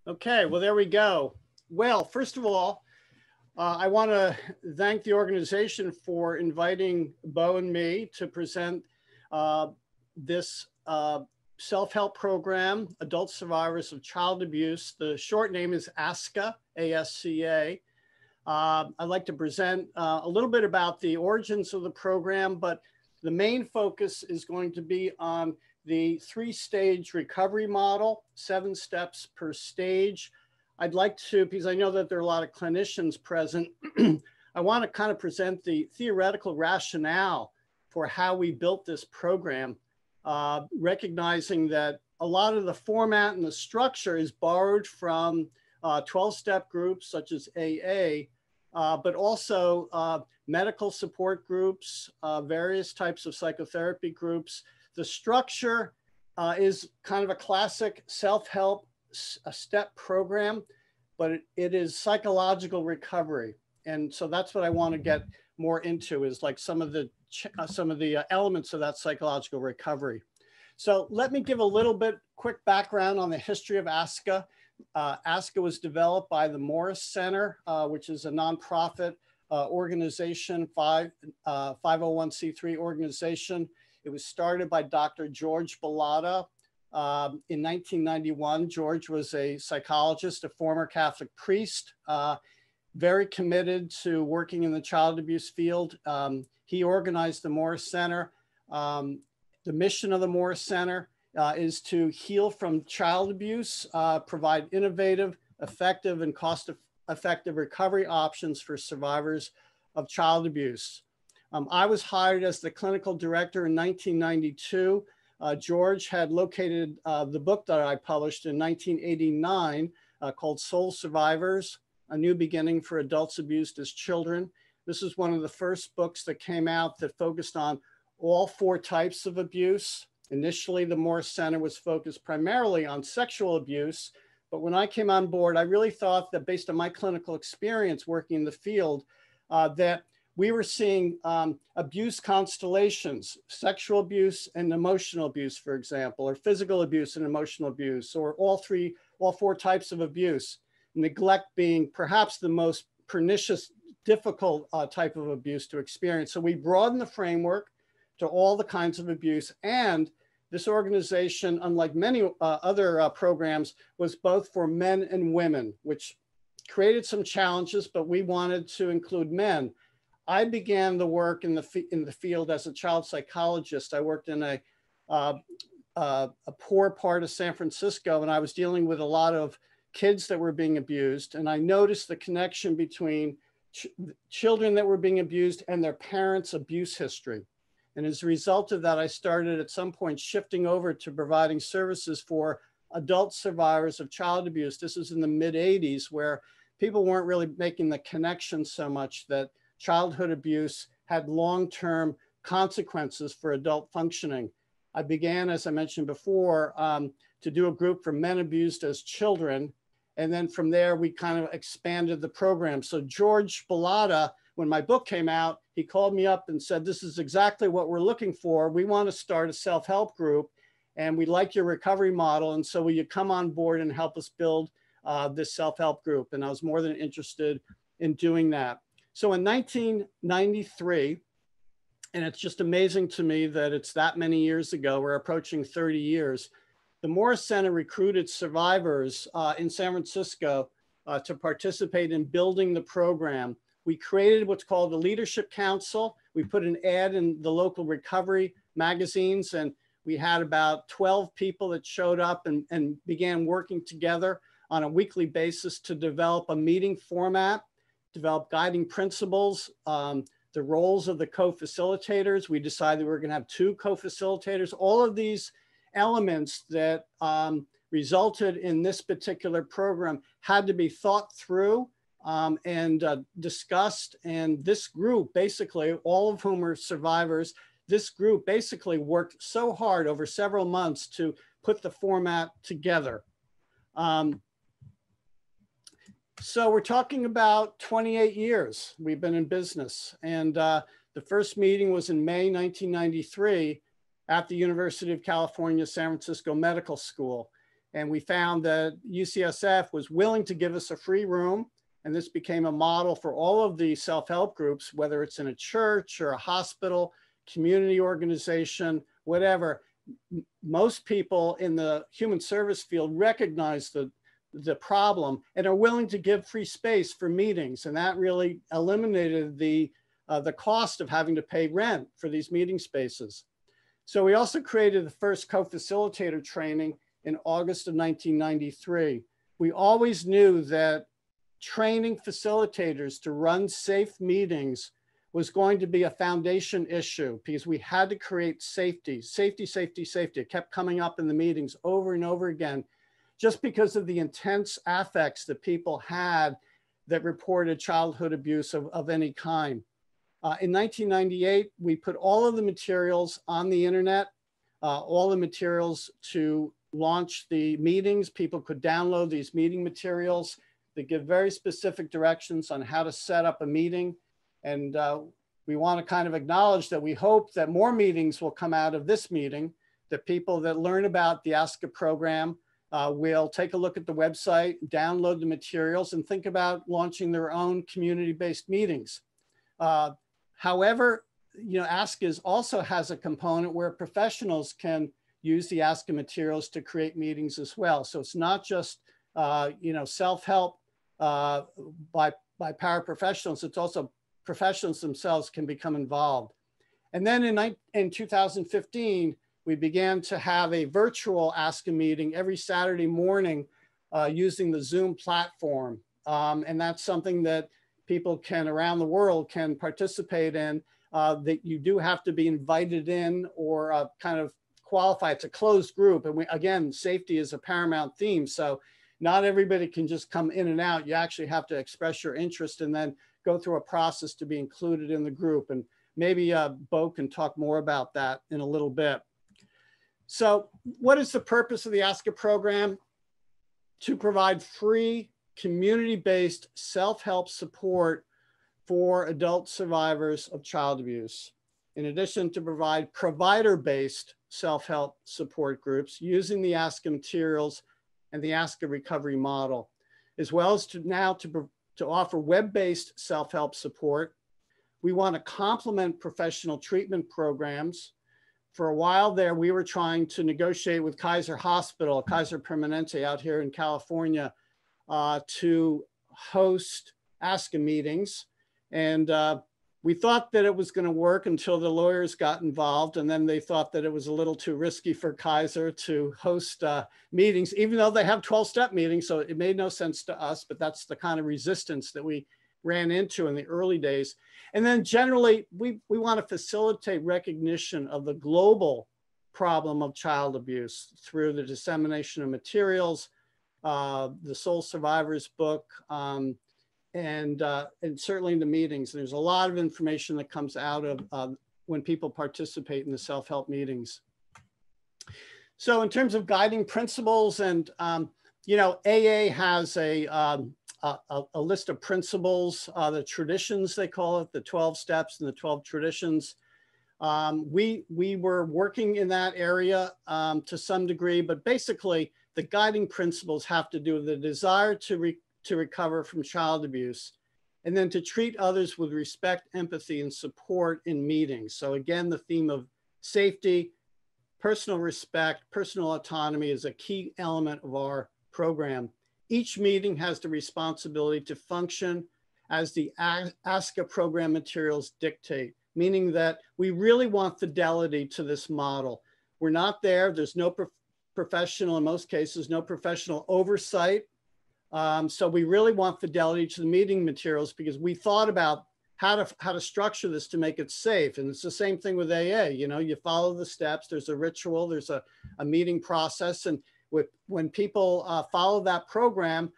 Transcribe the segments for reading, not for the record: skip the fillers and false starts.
Okay, well, there we go. Well, first of all, I want to thank the organization for inviting Bo and me to present this self-help program, Adult Survivors of Child Abuse. The short name is ASCA, ASCA. I'd like to present a little bit about the origins of the program, but the main focus is going to be on the 3-stage recovery model, 7 steps per stage. I'd like to, because I know that there are a lot of clinicians present, I want to kind of present the theoretical rationale for how we built this program, recognizing that a lot of the format and the structure is borrowed from 12-step groups such as AA, but also medical support groups, various types of psychotherapy groups. The structure is kind of a classic self-help step program, but it is psychological recovery. And so that's what I want to get more into, is like some of the elements of that psychological recovery. So let me give a little bit quick background on the history of ASCA. ASCA was developed by the Morris Center, which is a nonprofit organization, 501c3 organization. It was started by Dr. George Bellotta in 1991. George was a psychologist, a former Catholic priest, very committed to working in the child abuse field. He organized the Morris Center. The mission of the Morris Center is to heal from child abuse, provide innovative, effective, and cost-effective recovery options for survivors of child abuse. I was hired as the clinical director in 1992. George had located the book that I published in 1989 called Soul Survivors, A New Beginning for Adults Abused as Children. This is one of the first books that came out that focused on all 4 types of abuse. Initially, the Morris Center was focused primarily on sexual abuse, but when I came on board, I really thought that based on my clinical experience working in the field, that we were seeing abuse constellations, sexual abuse and emotional abuse, for example, or physical abuse and emotional abuse, or all 4 types of abuse, neglect being perhaps the most pernicious, difficult type of abuse to experience. So we broadened the framework to all the kinds of abuse. And this organization, unlike many other programs, was both for men and women, which created some challenges, but we wanted to include men. I began the work in the field as a child psychologist. I worked in a poor part of San Francisco, and I was dealing with a lot of kids that were being abused. And I noticed the connection between children that were being abused and their parents' abuse history. And as a result of that, I started at some point shifting over to providing services for adult survivors of child abuse. This was in the mid-'80s, where people weren't really making the connection so much that childhood abuse had long-term consequences for adult functioning. I began, as I mentioned before, to do a group for men abused as children. And then from there, we kind of expanded the program. So George Bellotta, when my book came out, he called me up and said, this is exactly what we're looking for. We want to start a self-help group, and we like your recovery model. And so will you come on board and help us build this self-help group? And I was more than interested in doing that. So in 1993, and it's just amazing to me that it's that many years ago, we're approaching 30 years, the Morris Center recruited survivors in San Francisco to participate in building the program. We created what's called the Leadership Council. We put an ad in the local recovery magazines, and we had about 12 people that showed up and began working together on a weekly basis to develop a meeting format, develop guiding principles, the roles of the co-facilitators. We decided we were going to have 2 co-facilitators. All of these elements that resulted in this particular program had to be thought through and discussed. And this group, basically, all of whom are survivors, this group basically worked so hard over several months to put the format together. So we're talking about 28 years we've been in business. And the first meeting was in May 1993 at the University of California, San Francisco Medical School. And we found that UCSF was willing to give us a free room. And this became a model for all of the self-help groups, whether it's in a church or a hospital, community organization, whatever. Most people in the human service field recognize the problem and are willing to give free space for meetings. And that really eliminated the cost of having to pay rent for these meeting spaces. So we also created the first co-facilitator training in August of 1993. We always knew that training facilitators to run safe meetings was going to be a foundation issue because we had to create safety, safety, safety, safety. It kept coming up in the meetings over and over again, just because of the intense affects that people had that reported childhood abuse of any kind. In 1998, we put all of the materials on the internet, all the materials to launch the meetings. People could download these meeting materials. They give very specific directions on how to set up a meeting. And we want to kind of acknowledge that we hope that more meetings will come out of this meeting, that people that learn about the ASCA program will take a look at the website, download the materials, and think about launching their own community-based meetings. However, ASCA also has a component where professionals can use the ASCA materials to create meetings as well. So it's not just self-help by paraprofessionals, it's also professionals themselves can become involved. And then in 2015, we began to have a virtual ASCA meeting every Saturday morning using the Zoom platform. And that's something that people can around the world can participate in, that you do have to be invited in or kind of qualify. It's a closed group. And again, safety is a paramount theme. So not everybody can just come in and out. You actually have to express your interest and then go through a process to be included in the group. And maybe Bo can talk more about that in a little bit. So what is the purpose of the ASCA program? To provide free community-based self-help support for adult survivors of child abuse. In addition to provide provider-based self-help support groups using the ASCA materials and the ASCA recovery model, as well as to offer web-based self-help support. We want to complement professional treatment programs. For a while there, we were trying to negotiate with Kaiser Hospital, Kaiser Permanente out here in California, to host ASCA meetings. And we thought that it was going to work until the lawyers got involved. And then they thought that it was a little too risky for Kaiser to host meetings, even though they have 12-step meetings. So it made no sense to us, but that's the kind of resistance that we ran into in the early days. And then generally, we want to facilitate recognition of the global problem of child abuse through the dissemination of materials, the Soul Survivors book, and certainly in the meetings. There's a lot of information that comes out of when people participate in the self-help meetings. So in terms of guiding principles, and AA has a list of principles, the traditions, they call it, the 12 steps and the 12 traditions. We were working in that area to some degree, but basically the guiding principles have to do with the desire to recover from child abuse, and then to treat others with respect, empathy, and support in meetings. So again, the theme of safety, personal respect, personal autonomy is a key element of our program. Each meeting has the responsibility to function as the ASCA program materials dictate, meaning that we really want fidelity to this model. We're not there. There's no professional, in most cases, no professional oversight. So we really want fidelity to the meeting materials because we thought about how to structure this to make it safe. And it's the same thing with AA. You follow the steps. There's a ritual. There's a meeting process. And when people follow that program,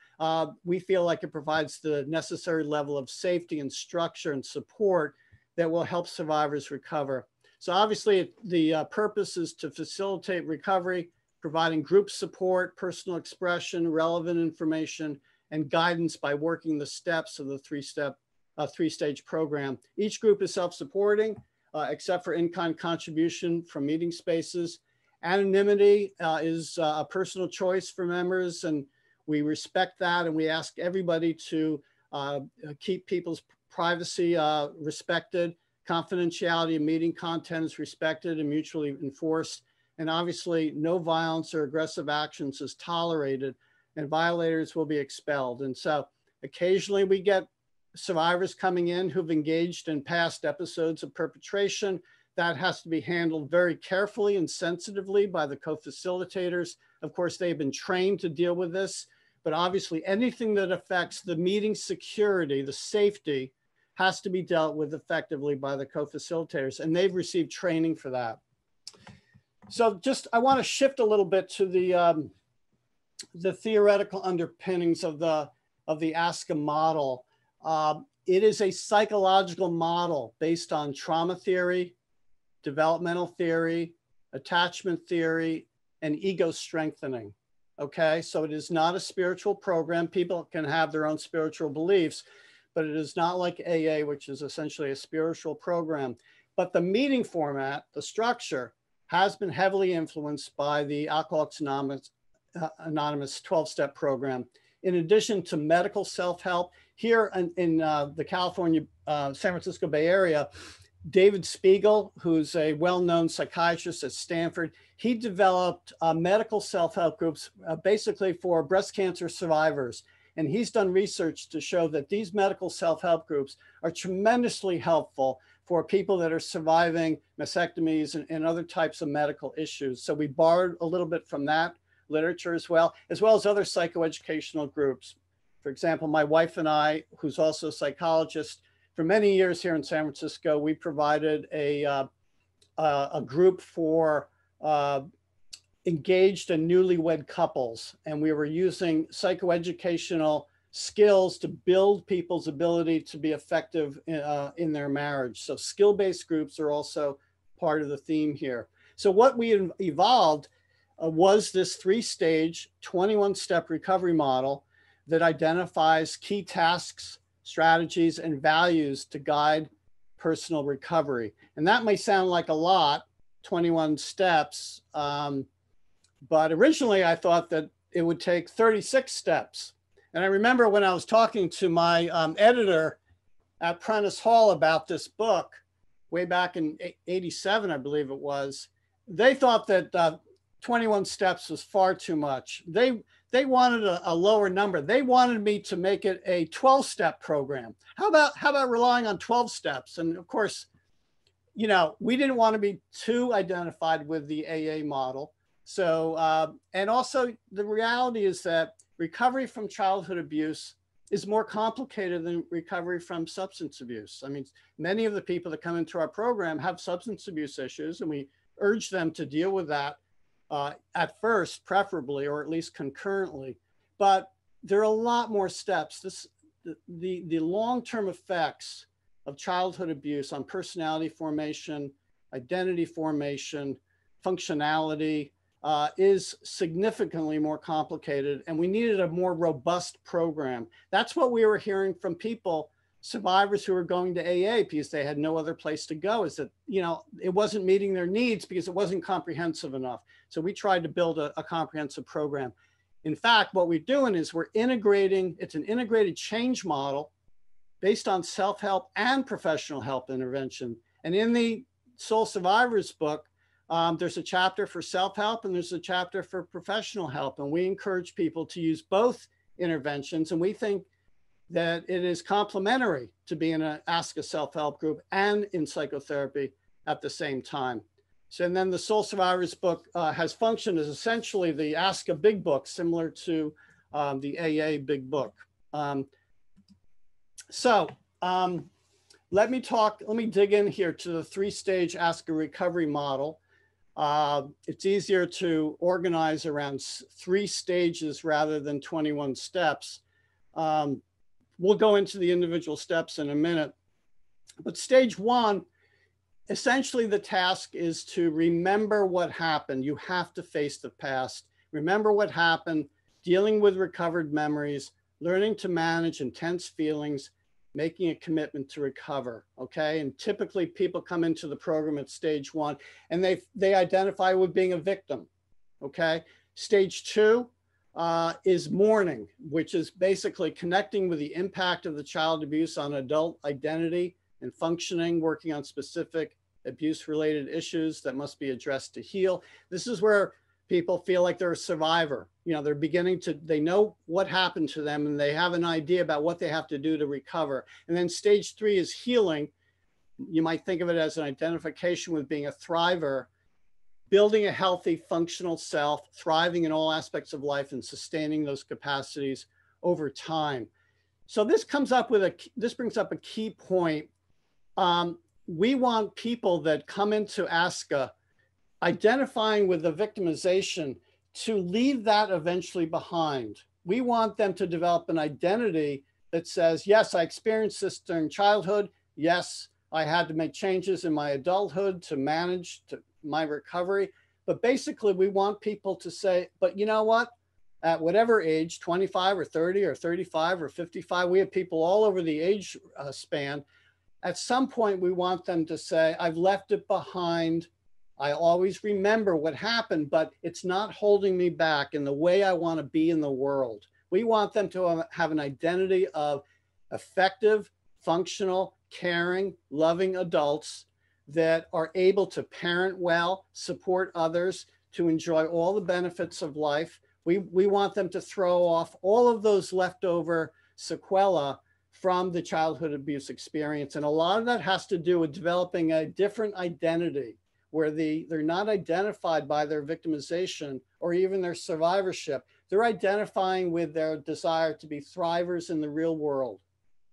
we feel like it provides the necessary level of safety and structure and support that will help survivors recover. So obviously the purpose is to facilitate recovery, providing group support, personal expression, relevant information, and guidance by working the steps of the three-stage program. Each group is self-supporting, except for in-kind contribution from meeting spaces. Anonymity is a personal choice for members, and we respect that, and we ask everybody to keep people's privacy respected. Confidentiality of meeting content is respected and mutually enforced. And obviously, no violence or aggressive actions is tolerated, and violators will be expelled. And so occasionally we get survivors coming in who've engaged in past episodes of perpetration. That has to be handled very carefully and sensitively by the co-facilitators. Of course, they've been trained to deal with this, but obviously anything that affects the meeting security, the safety, has to be dealt with effectively by the co-facilitators, and they've received training for that. So just, I want to shift a little bit to the theoretical underpinnings of the ASCA model. It is a psychological model based on trauma theory, developmental theory, attachment theory, and ego strengthening. Okay, so it is not a spiritual program. People can have their own spiritual beliefs, but it is not like AA, which is essentially a spiritual program. But the meeting format, the structure, has been heavily influenced by the Alcoholics Anonymous 12-step program. In addition to medical self-help, here in the California, San Francisco Bay Area, David Spiegel, who's a well-known psychiatrist at Stanford, he developed medical self-help groups basically for breast cancer survivors. And he's done research to show that these medical self-help groups are tremendously helpful for people that are surviving mastectomies and other types of medical issues. So we borrowed a little bit from that literature as well as other psychoeducational groups. For example, my wife and I, who's also a psychologist, for many years here in San Francisco, we provided a group for engaged and newlywed couples. And we were using psychoeducational skills to build people's ability to be effective in their marriage. So skill-based groups are also part of the theme here. So what we evolved was this 3-stage, 21-step recovery model that identifies key tasks, strategies, and values to guide personal recovery. And that may sound like a lot, 21 steps, but originally I thought that it would take 36 steps. And I remember when I was talking to my editor at Prentice Hall about this book, way back in '87, I believe it was, they thought that 21 steps was far too much. They wanted a lower number. They wanted me to make it a 12-step program. How about relying on 12 steps? And of course, you know, we didn't want to be too identified with the AA model. So, and also the reality is that recovery from childhood abuse is more complicated than recovery from substance abuse. I mean, many of the people that come into our program have substance abuse issues, and we urge them to deal with that at first, preferably, or at least concurrently. But there are a lot more steps. The long-term effects of childhood abuse on personality formation, identity formation, functionality, is significantly more complicated, and we needed a more robust program. That's what we were hearing from people, survivors who were going to AA because they had no other place to go, is that, you know, it wasn't meeting their needs because it wasn't comprehensive enough. So we tried to build a comprehensive program. In fact, what we're doing is we're integrating, it's an integrated change model based on self-help and professional help intervention. And in the Soul Survivors book, there's a chapter for self-help and there's a chapter for professional help. And we encourage people to use both interventions. And we think that it is complementary to be in an ASCA self-help group and in psychotherapy at the same time. So, and then the Soul Survivors book has functioned as essentially the ASCA big book, similar to the AA big book. Let me dig in here to the 3-stage ASCA recovery model. It's easier to organize around 3 stages rather than 21 steps. We'll go into the individual steps in a minute. But stage 1, essentially the task is to remember what happened. You have to face the past. Remember what happened, dealing with recovered memories, learning to manage intense feelings, making a commitment to recover, okay? And typically people come into the program at stage 1 and they identify with being a victim, okay? Stage 2 is mourning, which is basically connecting with the impact of the child abuse on adult identity and functioning, working on specific abuse-related issues that must be addressed to heal. This is where people feel like they're a survivor. You know, they're beginning to, they know what happened to them and they have an idea about what they have to do to recover. And then stage 3 is healing. You might think of it as an identification with being a thriver, building a healthy, functional self, thriving in all aspects of life and sustaining those capacities over time. So this brings up a key point. We want people that come into ASCA identifying with the victimization to leave that eventually behind. We want them to develop an identity that says, yes, I experienced this during childhood. Yes, I had to make changes in my adulthood to manage my recovery. But basically, we want people to say, but you know what? At whatever age, 25 or 30 or 35 or 55, we have people all over the age span. At some point, we want them to say, I've left it behind. I always remember what happened, but it's not holding me back in the way I want to be in the world. We want them to have an identity of effective, functional, caring, loving adults that are able to parent well, support others, to enjoy all the benefits of life. We want them to throw off all of those leftover sequelae from the childhood abuse experience. And a lot of that has to do with developing a different identity, where they're not identified by their victimization or even their survivorship. They're identifying with their desire to be thrivers in the real world,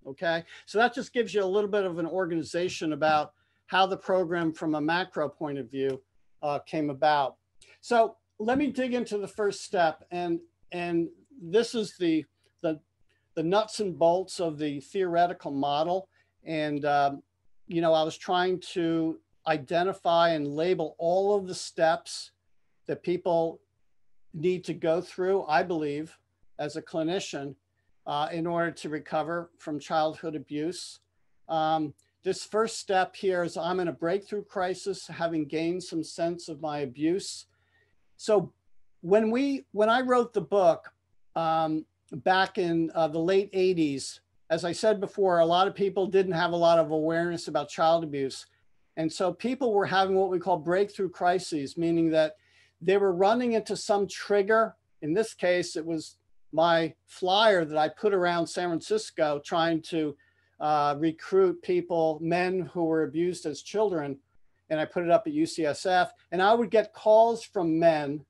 okay? So that just gives you a little bit of an organization about how the program from a macro point of view came about. So let me dig into the first step. And this is the nuts and bolts of the theoretical model. And, you know, I was trying to identify and label all of the steps that people need to go through, I believe, as a clinician, in order to recover from childhood abuse. This first step here is I'm in a breakthrough crisis, having gained some sense of my abuse. So when I wrote the book back in the late 80s, as I said before, a lot of people didn't have a lot of awareness about child abuse. And so people were having what we call breakthrough crises, meaning that they were running into some trigger. In this case, it was my flyer that I put around San Francisco trying to recruit people, men who were abused as children. And I put it up at UCSF. And I would get calls from men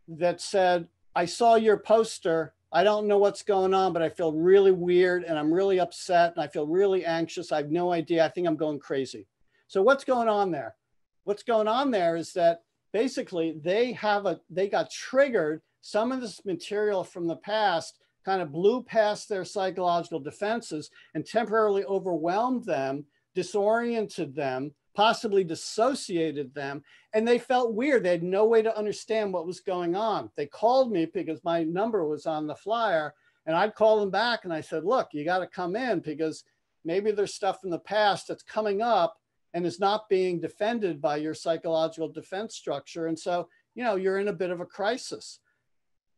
that said, I saw your poster. I don't know what's going on, but I feel really weird and I'm really upset and I feel really anxious. I have no idea. I think I'm going crazy. So what's going on there? What's going on there is that basically they got triggered. Some of this material from the past kind of blew past their psychological defenses and temporarily overwhelmed them, disoriented them, possibly dissociated them, and they felt weird. They had no way to understand what was going on. They called me because my number was on the flyer, and I'd call them back and I said, look, you got to come in because maybe there's stuff in the past that's coming up and is not being defended by your psychological defense structure. And so, you know, you're in a bit of a crisis.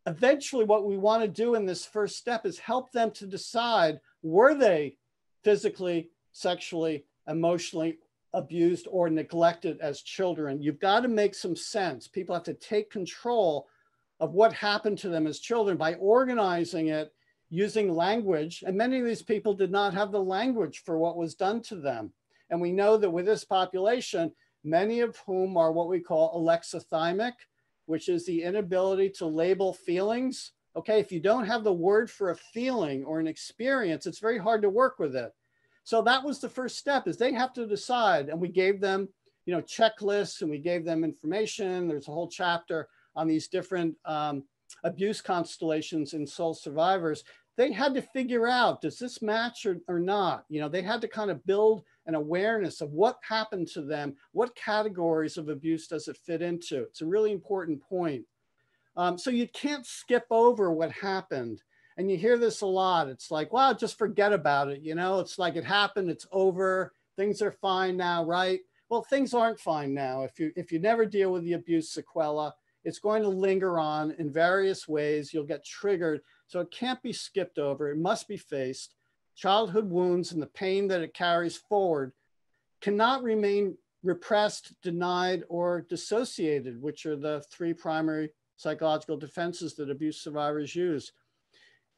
Eventually, what we want to do in this first step is help them to decide, were they physically, sexually, emotionally abused or neglected as children? You've got to make some sense. People have to take control of what happened to them as children by organizing it using language. And many of these people did not have the language for what was done to them. And we know that with this population, many of whom are what we call alexithymic, which is the inability to label feelings. Okay, if you don't have the word for a feeling or an experience, it's very hard to work with it. So that was the first step, is they have to decide. And we gave them, you know, checklists and we gave them information. There's a whole chapter on these different abuse constellations in soul survivors. They had to figure out, does this match or not? You know, they had to kind of build an awareness of what happened to them. What categories of abuse does it fit into? It's a really important point. So you can't skip over what happened. And you hear this a lot. It's like, well, just forget about it. You know, it's like it happened, it's over. Things are fine now, right? Well, things aren't fine now. If you never deal with the abuse sequela, it's going to linger on in various ways. You'll get triggered. So it can't be skipped over. It must be faced. Childhood wounds and the pain that it carries forward cannot remain repressed, denied, or dissociated, which are the three primary psychological defenses that abuse survivors use.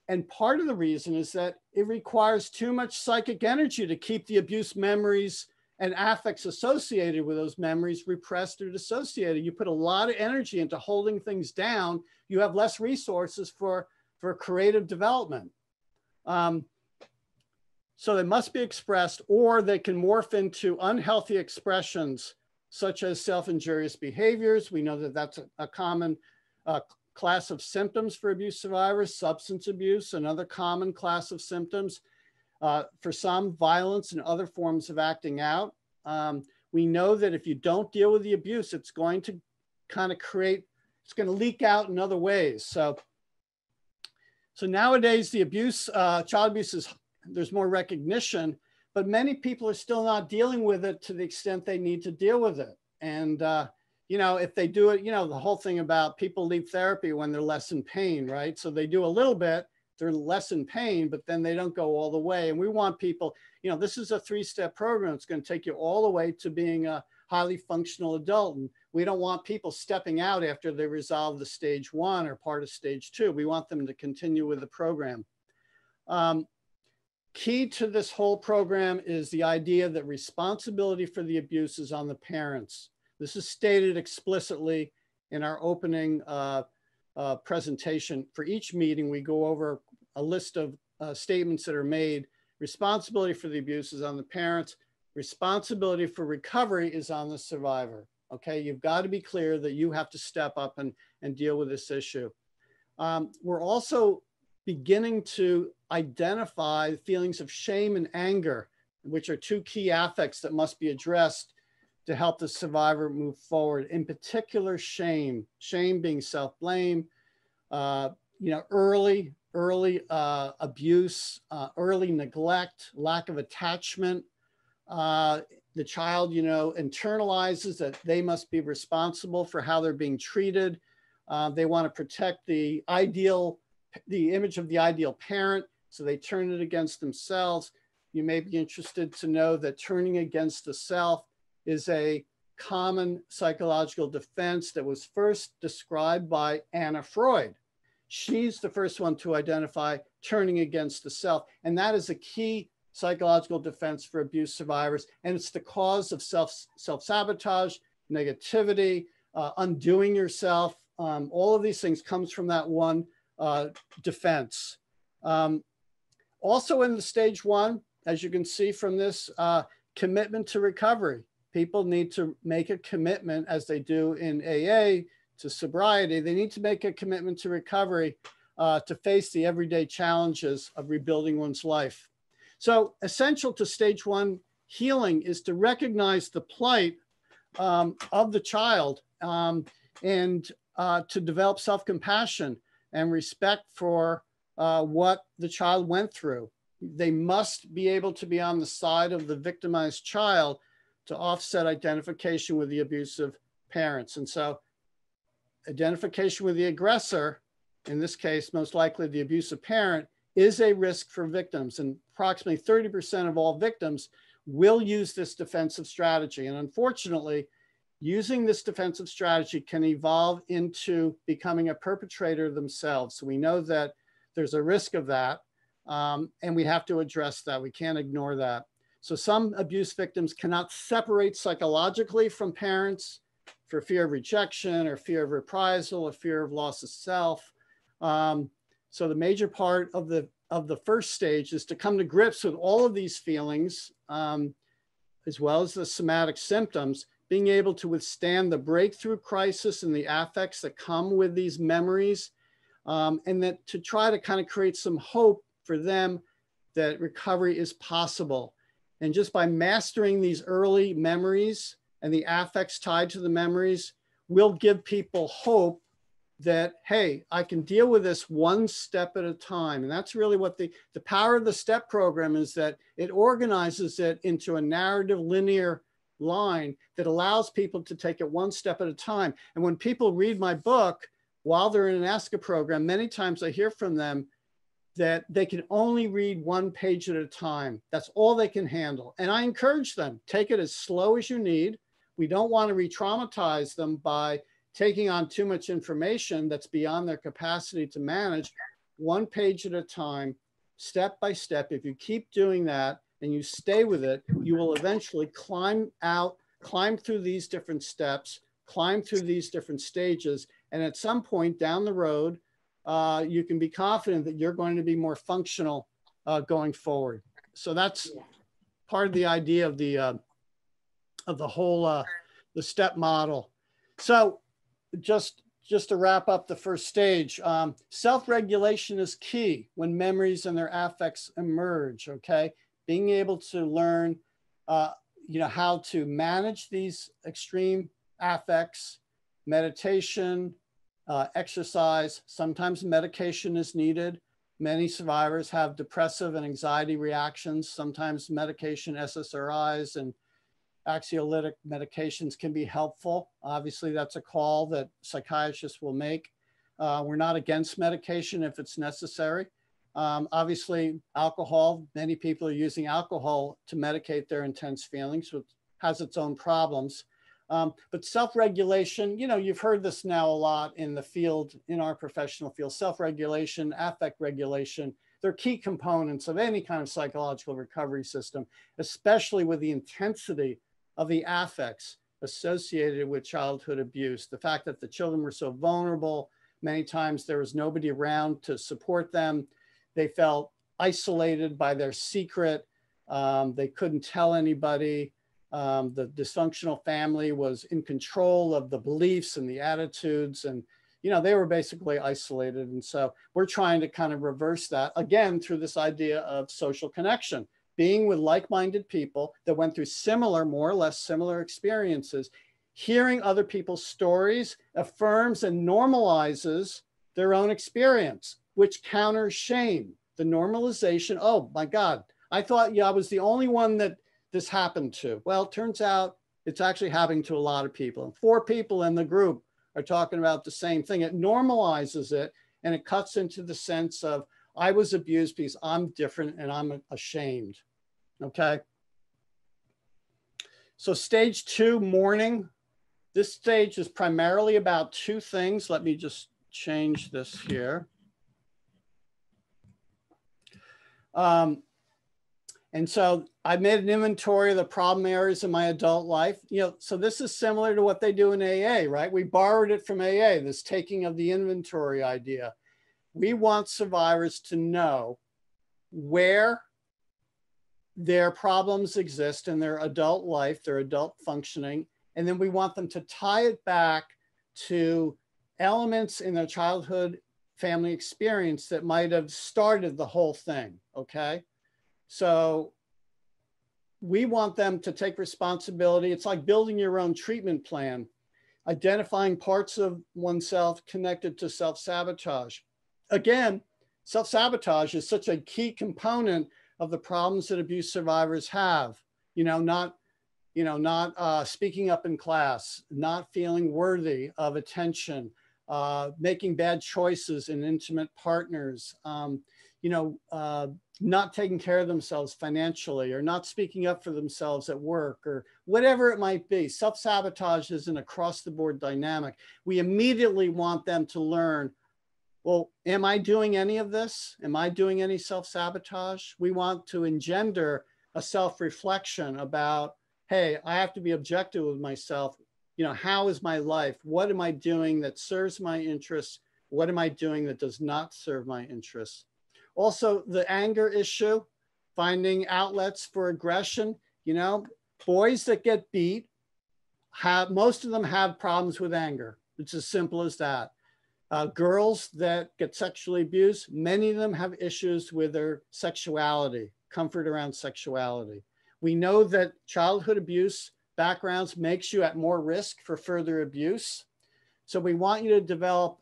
And part of the reason is that it requires too much psychic energy to keep the abuse memories and affects associated with those memories repressed or dissociated. You put a lot of energy into holding things down, you have less resources for creative development. So they must be expressed, or they can morph into unhealthy expressions such as self-injurious behaviors. We know that that's a common class of symptoms for abuse survivors. Substance abuse, another common class of symptoms. For some, violence and other forms of acting out. We know that if you don't deal with the abuse, it's going to kind of it's going to leak out in other ways. So nowadays, the abuse, child abuse there's more recognition, but many people are still not dealing with it to the extent they need to deal with it. And, you know, if they do it, you know, the whole thing about people leave therapy when they're less in pain, right? So they do a little bit, they're less in pain, but then they don't go all the way. And we want people, you know, this is a 3-step program. It's going to take you all the way to being a highly functional adult. And we don't want people stepping out after they resolve the stage 1 or part of stage 2. We want them to continue with the program. Key to this whole program is the idea that responsibility for the abuse is on the parents. This is stated explicitly in our opening presentation. For each meeting, we go over a list of statements that are made. Responsibility for the abuse is on the parents. Responsibility for recovery is on the survivor. Okay, you've got to be clear that you have to step up and deal with this issue. We're also beginning to identify feelings of shame and anger, which are 2 key affects that must be addressed to help the survivor move forward. In particular, shame being self-blame, you know, early abuse, early neglect, lack of attachment. The child, you know, internalizes that they must be responsible for how they're being treated. They want to protect the image of the ideal parent, so they turn it against themselves. You may be interested to know that turning against the self is a common psychological defense that was first described by Anna Freud. She's the first one to identify turning against the self, and that is a key psychological defense for abuse survivors, and it's the cause of self-sabotage, negativity, undoing yourself. All of these things comes from that one defense. Also in the stage 1, as you can see from this, commitment to recovery. People need to make a commitment, as they do in AA, to sobriety. They need to make a commitment to recovery to face the everyday challenges of rebuilding one's life. So essential to stage 1 healing is to recognize the plight of the child and to develop self-compassion and respect for what the child went through. They must be able to be on the side of the victimized child to offset identification with the abusive parents. And so identification with the aggressor, in this case, most likely the abusive parent, is a risk for victims. And approximately 30% of all victims will use this defensive strategy. And unfortunately, using this defensive strategy can evolve into becoming a perpetrator themselves. So we know that there's a risk of that, and we have to address that. We can't ignore that. So some abuse victims cannot separate psychologically from parents for fear of rejection or fear of reprisal or fear of loss of self. So the major part of the first stage is to come to grips with all of these feelings, as well as the somatic symptoms, being able to withstand the breakthrough crisis and the affects that come with these memories, and that to try to kind of create some hope for them that recovery is possible. And just by mastering these early memories and the affects tied to the memories will give people hope that, hey, I can deal with this one step at a time. And that's really what the power of the STEP program is, that it organizes it into a narrative linear line that allows people to take it one step at a time. And when people read my book while they're in an ASCA program, many times I hear from them that they can only read one page at a time. That's all they can handle. And I encourage them, take it as slow as you need. We don't want to re-traumatize them by taking on too much information that's beyond their capacity to manage. One page at a time, step by step. If you keep doing that and you stay with it, you will eventually climb through these different steps, climb through these different stages. And at some point down the road, you can be confident that you're going to be more functional going forward. So that's part of the idea of the whole the STEP model. So just to wrap up the first stage, self-regulation is key when memories and their affects emerge. Okay, being able to learn, how to manage these extreme affects, meditation, exercise. Sometimes medication is needed. Many survivors have depressive and anxiety reactions. Sometimes medication, SSRIs, and anxiolytic medications can be helpful. Obviously, that's a call that psychiatrists will make. We're not against medication if it's necessary. Obviously, alcohol, many people are using alcohol to medicate their intense feelings, which has its own problems. But self-regulation, you've heard this now a lot in the field, in our professional field. Self-regulation, affect regulation, they're key components of any kind of psychological recovery system, especially with the intensity of the affects associated with childhood abuse. The fact that the children were so vulnerable, many times there was nobody around to support them. They felt isolated by their secret. They couldn't tell anybody. The dysfunctional family was in control of the beliefs and the attitudes, and they were basically isolated. And so we're trying to kind of reverse that again through this idea of social connection, being with like-minded people that went through similar, more or less similar experiences. Hearing other people's stories affirms and normalizes their own experience, which counters shame. The normalization, oh my God, I thought I was the only one that this happened to. Well, it turns out it's actually happening to a lot of people. And 4 people in the group are talking about the same thing. It normalizes it, and it cuts into the sense of, I was abused because I'm different and I'm ashamed. Okay. So stage 2, mourning. This stage is primarily about 2 things. Let me just change this here. And so I made an inventory of the problem areas in my adult life. So this is similar to what they do in AA, right? We borrowed it from AA, this taking of the inventory idea. We want survivors to know where their problems exist in their adult life, their adult functioning, and then we want them to tie it back to elements in their childhood family experience that might have started the whole thing, okay? So we want them to take responsibility. It's like building your own treatment plan, identifying parts of oneself connected to self-sabotage. Again, self-sabotage is such a key component of the problems that abuse survivors have. Not speaking up in class, not feeling worthy of attention, making bad choices in intimate partners, not taking care of themselves financially, or not speaking up for themselves at work, or whatever it might be. Self-sabotage is an across-the-board dynamic. We immediately want them to learn, well, am I doing any of this? Am I doing any self-sabotage? We want to engender a self-reflection about, hey, I have to be objective with myself. How is my life? What am I doing that serves my interests? What am I doing that does not serve my interests? Also, the anger issue, finding outlets for aggression. Boys that get beat, most of them have problems with anger. It's as simple as that. Girls that get sexually abused, many of them have issues with their sexuality, comfort around sexuality. We know that childhood abuse backgrounds makes you at more risk for further abuse. So we want you to develop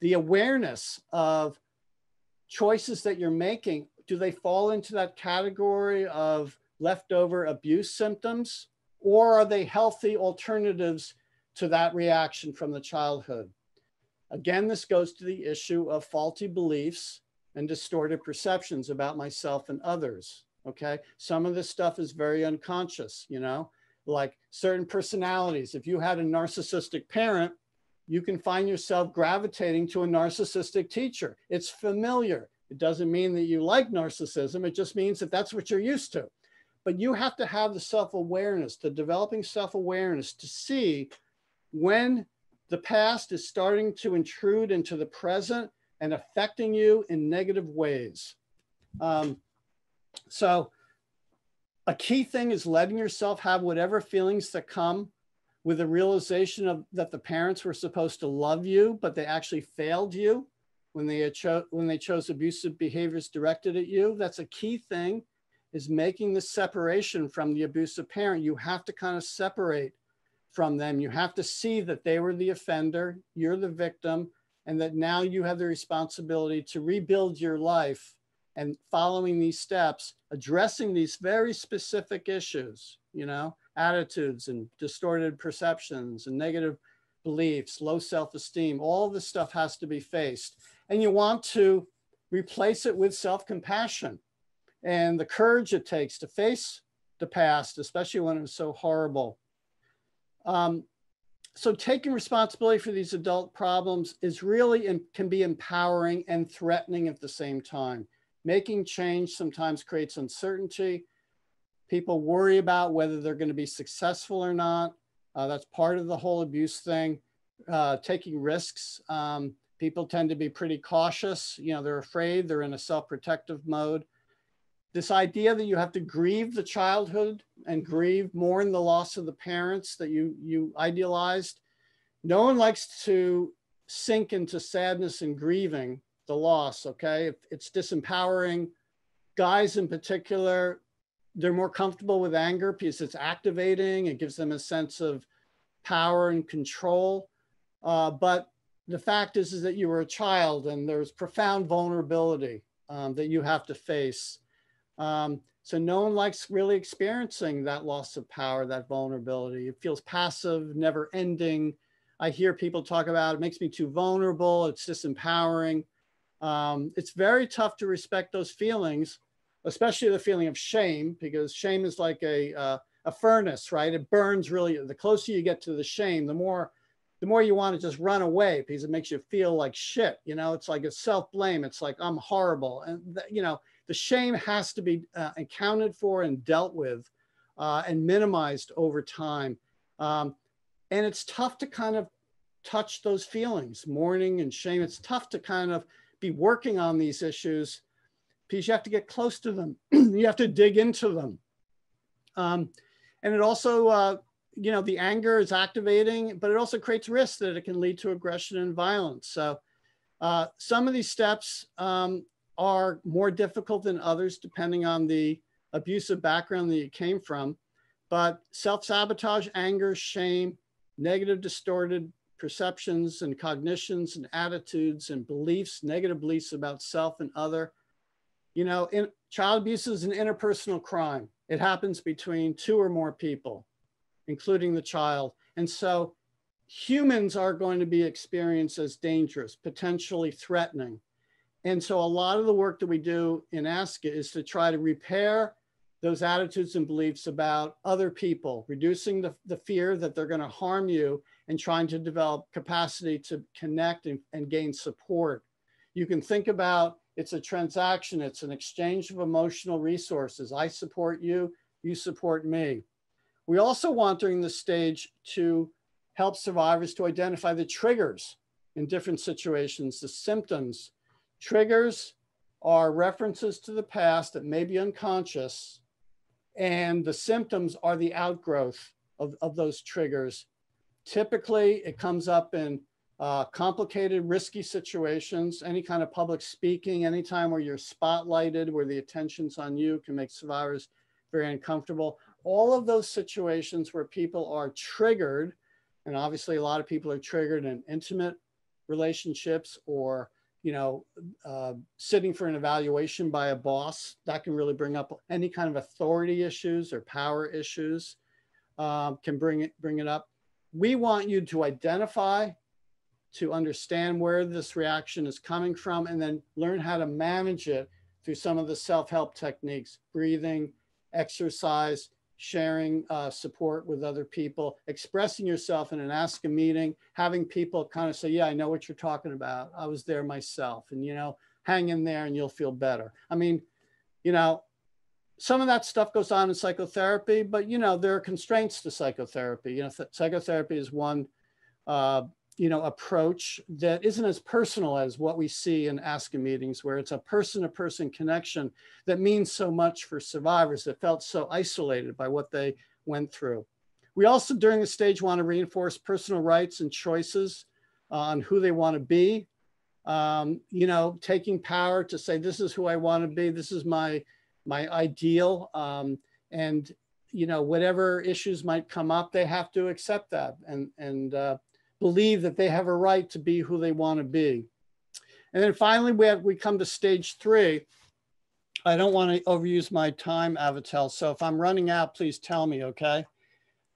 the awareness of choices that you're making. Do they fall into that category of leftover abuse symptoms, or are they healthy alternatives to that reaction from the childhood? Again, this goes to the issue of faulty beliefs and distorted perceptions about myself and others, okay? Some of this stuff is very unconscious, you know, like certain personalities. If you had a narcissistic parent, you can find yourself gravitating to a narcissistic teacher. It's familiar. It doesn't mean that you like narcissism. It just means that that's what you're used to. But you have to have the self-awareness, the developing self-awareness to see when the past is starting to intrude into the present and affecting you in negative ways. So a key thing is letting yourself have whatever feelings that come with the realization of that the parents were supposed to love you, but they actually failed you when they chose abusive behaviors directed at you. That's a key thing, is making the separation from the abusive parent. You have to kind of separate from them. You have to see that they were the offender, you're the victim, and that now you have the responsibility to rebuild your life. And following these steps, addressing these very specific issues, you know, attitudes and distorted perceptions and negative beliefs, low self-esteem, all this stuff has to be faced. And you want to replace it with self-compassion and the courage it takes to face the past, especially when it was so horrible. So taking responsibility for these adult problems is really and can be empowering and threatening at the same time. Making change sometimes creates uncertainty. People worry about whether they're going to be successful or not. That's part of the whole abuse thing. Taking risks. People tend to be pretty cautious. You know, they're afraid, they're in a self-protective mode. This idea that you have to grieve the childhood and grieve, mourn the loss of the parents that you idealized. No one likes to sink into sadness and grieving the loss, okay? It's disempowering. Guys in particular, they're more comfortable with anger because it's activating. It gives them a sense of power and control. But the fact is that you were a child and there's profound vulnerability that you have to face. So no one likes really experiencing that loss of power, that vulnerability. It feels passive, never ending. I hear people talk about it makes me too vulnerable. It's disempowering. It's very tough to respect those feelings, especially the feeling of shame, because shame is like a furnace, right? It burns really. The closer you get to the shame, the more you want to just run away because it makes you feel like shit. You know, it's like a self-blame. It's like, I'm horrible. And, you know, the shame has to be accounted for and dealt with and minimized over time. And it's tough to kind of touch those feelings, mourning and shame. It's tough to kind of be working on these issues because you have to get close to them. You have to dig into them. And it also, you know, the anger is activating, but it also creates risks that it can lead to aggression and violence. So some of these steps are more difficult than others, depending on the abusive background that you came from. But self-sabotage, anger, shame, negative distorted perceptions and cognitions and attitudes and beliefs, negative beliefs about self and other. You know, child abuse is an interpersonal crime. It happens between two or more people, including the child. And so humans are going to be experienced as dangerous, potentially threatening. And so a lot of the work that we do in ASCA is to try to repair those attitudes and beliefs about other people, reducing the fear that they're going to harm you and trying to develop capacity to connect and gain support. You can think about it's a transaction, it's an exchange of emotional resources. I support you, you support me. We also want during this stage to help survivors to identify the triggers in different situations, the symptoms. Triggers are references to the past that may be unconscious, and the symptoms are the outgrowth of those triggers. Typically, it comes up in complicated, risky situations, any kind of public speaking, anytime where you're spotlighted, where the attention's on you can make survivors very uncomfortable. All of those situations where people are triggered And obviously a lot of people are triggered in intimate relationships, or, sitting for an evaluation by a boss. That can really bring up any kind of authority issues or power issues, can bring it up. We want you to identify, to understand where this reaction is coming from, and then learn how to manage it through some of the self-help techniques: breathing, exercise, sharing support with other people, expressing yourself in an ASCA meeting, having people kind of say, yeah, I know what you're talking about. I was there myself. And, hang in there and you'll feel better. I mean, some of that stuff goes on in psychotherapy, but, there are constraints to psychotherapy. Psychotherapy is one, approach that isn't as personal as what we see in ASCA meetings, where it's a person-to-person connection that means so much for survivors that felt so isolated by what they went through. We also, during the stage, want to reinforce personal rights and choices on who they want to be. Taking power to say, this is who I want to be, this is my ideal, and whatever issues might come up, they have to accept that and believe that they have a right to be who they want to be. And then finally, we come to stage 3. I don't want to overuse my time, Avatel, so if I'm running out, please tell me, okay?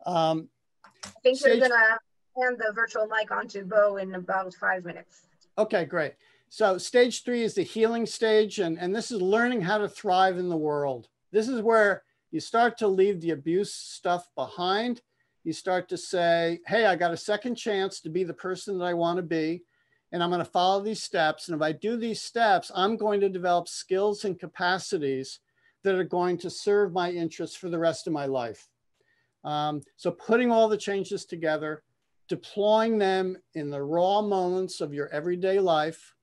I think you're going to hand the virtual mic on to Bo in about 5 minutes. Okay, great. So stage 3 is the healing stage, and this is learning how to thrive in the world. This is where you start to leave the abuse stuff behind. You start to say, hey, I got a second chance to be the person that I want to be, and I'm going to follow these steps. And if I do these steps, I'm going to develop skills and capacities that are going to serve my interests for the rest of my life. So putting all the changes together, deploying them in the raw moments of your everyday life.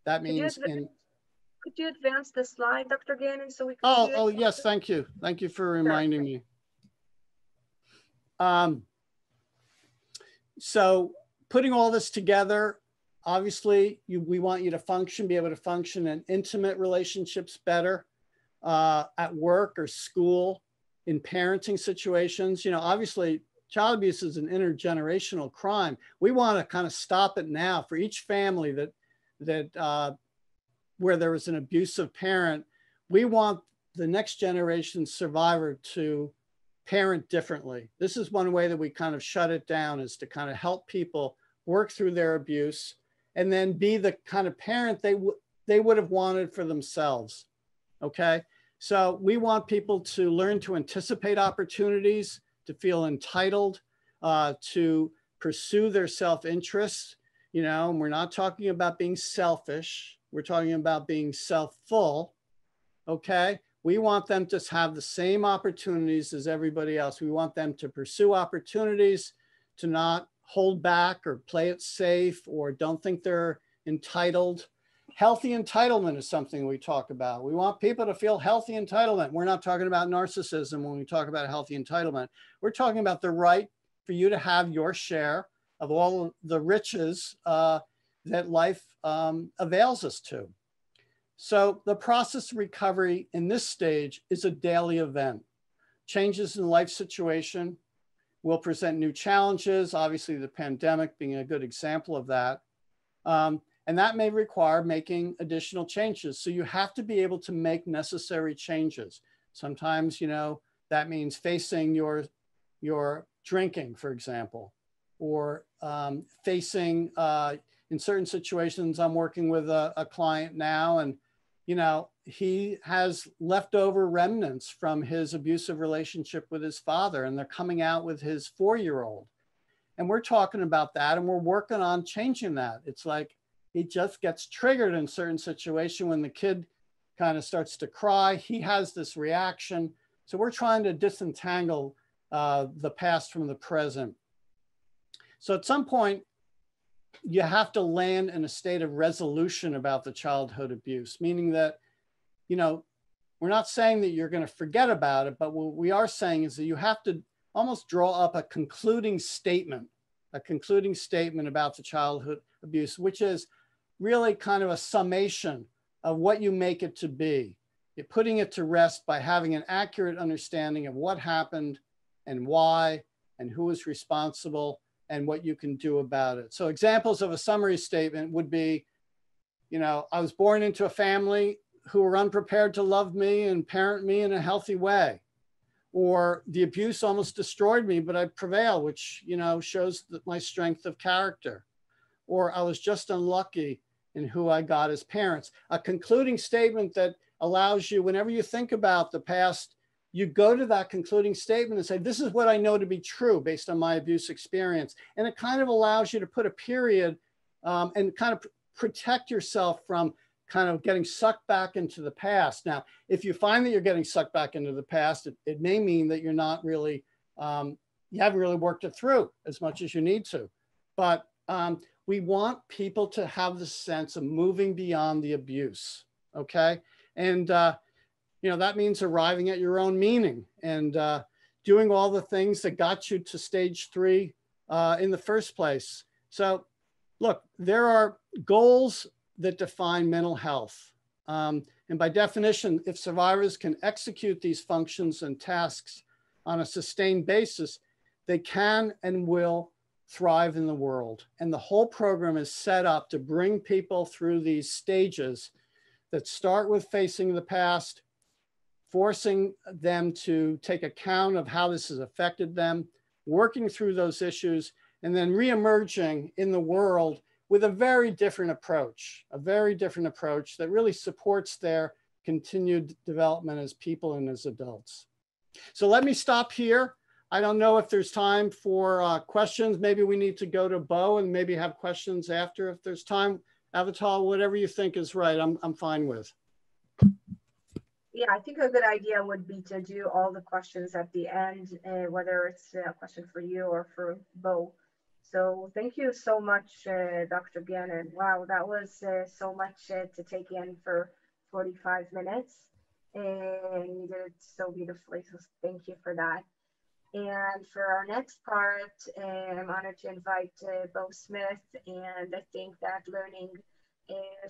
That means Could you advance the slide, Dr. Gannon, so we can see it? Oh, yes, thank you. Thank you for reminding me. So putting all this together, obviously we want you to be able to function in intimate relationships better, at work or school, in parenting situations. Obviously child abuse is an intergenerational crime. We want to kind of stop it now for each family that where there was an abusive parent. We want the next generation survivor to parent differently. This is one way that we kind of shut it down, is to kind of help people work through their abuse and then be the kind of parent they would have wanted for themselves. Okay. So we want people to learn to anticipate opportunities, to feel entitled, to pursue their self-interest. And we're not talking about being selfish. We're talking about being self-full. Okay. We want them to have the same opportunities as everybody else. We want them to pursue opportunities, to not hold back or play it safe or don't think they're entitled. Healthy entitlement is something we talk about. We want people to feel healthy entitlement. We're not talking about narcissism when we talk about healthy entitlement. We're talking about the right for you to have your share of all the riches that life avails us to. So the process of recovery in this stage is a daily event. Changes in life situation will present new challenges, obviously the pandemic being a good example of that. And that may require making additional changes. So you have to be able to make necessary changes. Sometimes, that means facing your drinking, for example, or facing, in certain situations, I'm working with a client now, and he has leftover remnants from his abusive relationship with his father, and they're coming out with his 4-year-old. And we're talking about that, and we're working on changing that. It's like he just gets triggered in certain situation when the kid kind of starts to cry. He has this reaction. So we're trying to disentangle the past from the present. So at some point, you have to land in a state of resolution about the childhood abuse, meaning that, we're not saying that you're going to forget about it, but what we are saying is that you have to almost draw up a concluding statement about the childhood abuse, which is really kind of a summation of what you make it to be. You're putting it to rest by having an accurate understanding of what happened and why and who is responsible, and what you can do about it. So examples of a summary statement would be, you know, I was born into a family who were unprepared to love me and parent me in a healthy way. Or the abuse almost destroyed me, but I prevailed, which, you know, shows my strength of character. Or I was just unlucky in who I got as parents. A concluding statement that allows you, whenever you think about the past, you go to that concluding statement and say, this is what I know to be true based on my abuse experience. And it kind of allows you to put a period and kind of protect yourself from kind of getting sucked back into the past. Now, if you find that you're getting sucked back into the past, it may mean that you're not really, you haven't really worked it through as much as you need to. But we want people to have the sense of moving beyond the abuse, okay? And, you know, that means arriving at your own meaning and doing all the things that got you to stage 3 in the first place. So look, there are goals that define mental health. And by definition, if survivors can execute these functions and tasks on a sustained basis, they can and will thrive in the world. And the whole program is set up to bring people through these stages that start with facing the past, forcing them to take account of how this has affected them, working through those issues, and then reemerging in the world with a very different approach that really supports their continued development as people and as adults. So let me stop here. I don't know if there's time for questions. Maybe we need to go to Bo and maybe have questions after if there's time. Avatar, whatever you think is right, I'm fine with. Yeah, I think a good idea would be to do all the questions at the end, whether it's a question for you or for Bo. So thank you so much, Dr. Gannon. Wow, that was so much to take in for 45 minutes. And you did it so beautifully, so thank you for that. And for our next part, I'm honored to invite Bo Smith, and I think that learning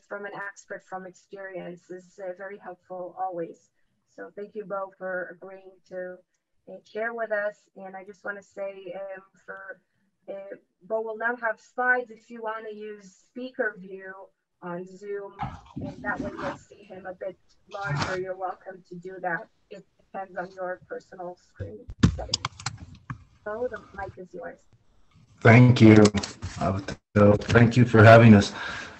from an expert from experience is very helpful always. So thank you, Bo, for agreeing to share with us. And I just want to say Bo will now have slides if you want to use speaker view on Zoom, and that way you'll see him a bit larger. You're welcome to do that. It depends on your personal screen settings. Bo, the mic is yours. Thank you. Thank you for having us.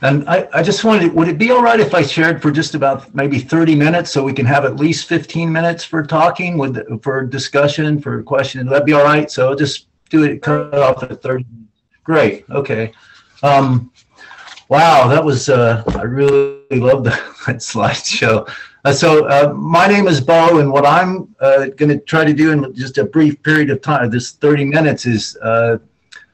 And I just wanted, would it be all right if I shared for just about maybe 30 minutes so we can have at least 15 minutes for talking, for discussion, for questions? Would that be all right? So I'll just do it, cut it off at 30 minutes. Great. Okay. Wow, that was, I really love that slideshow. So my name is Bo, and what I'm going to try to do in just a brief period of time, this 30 minutes, is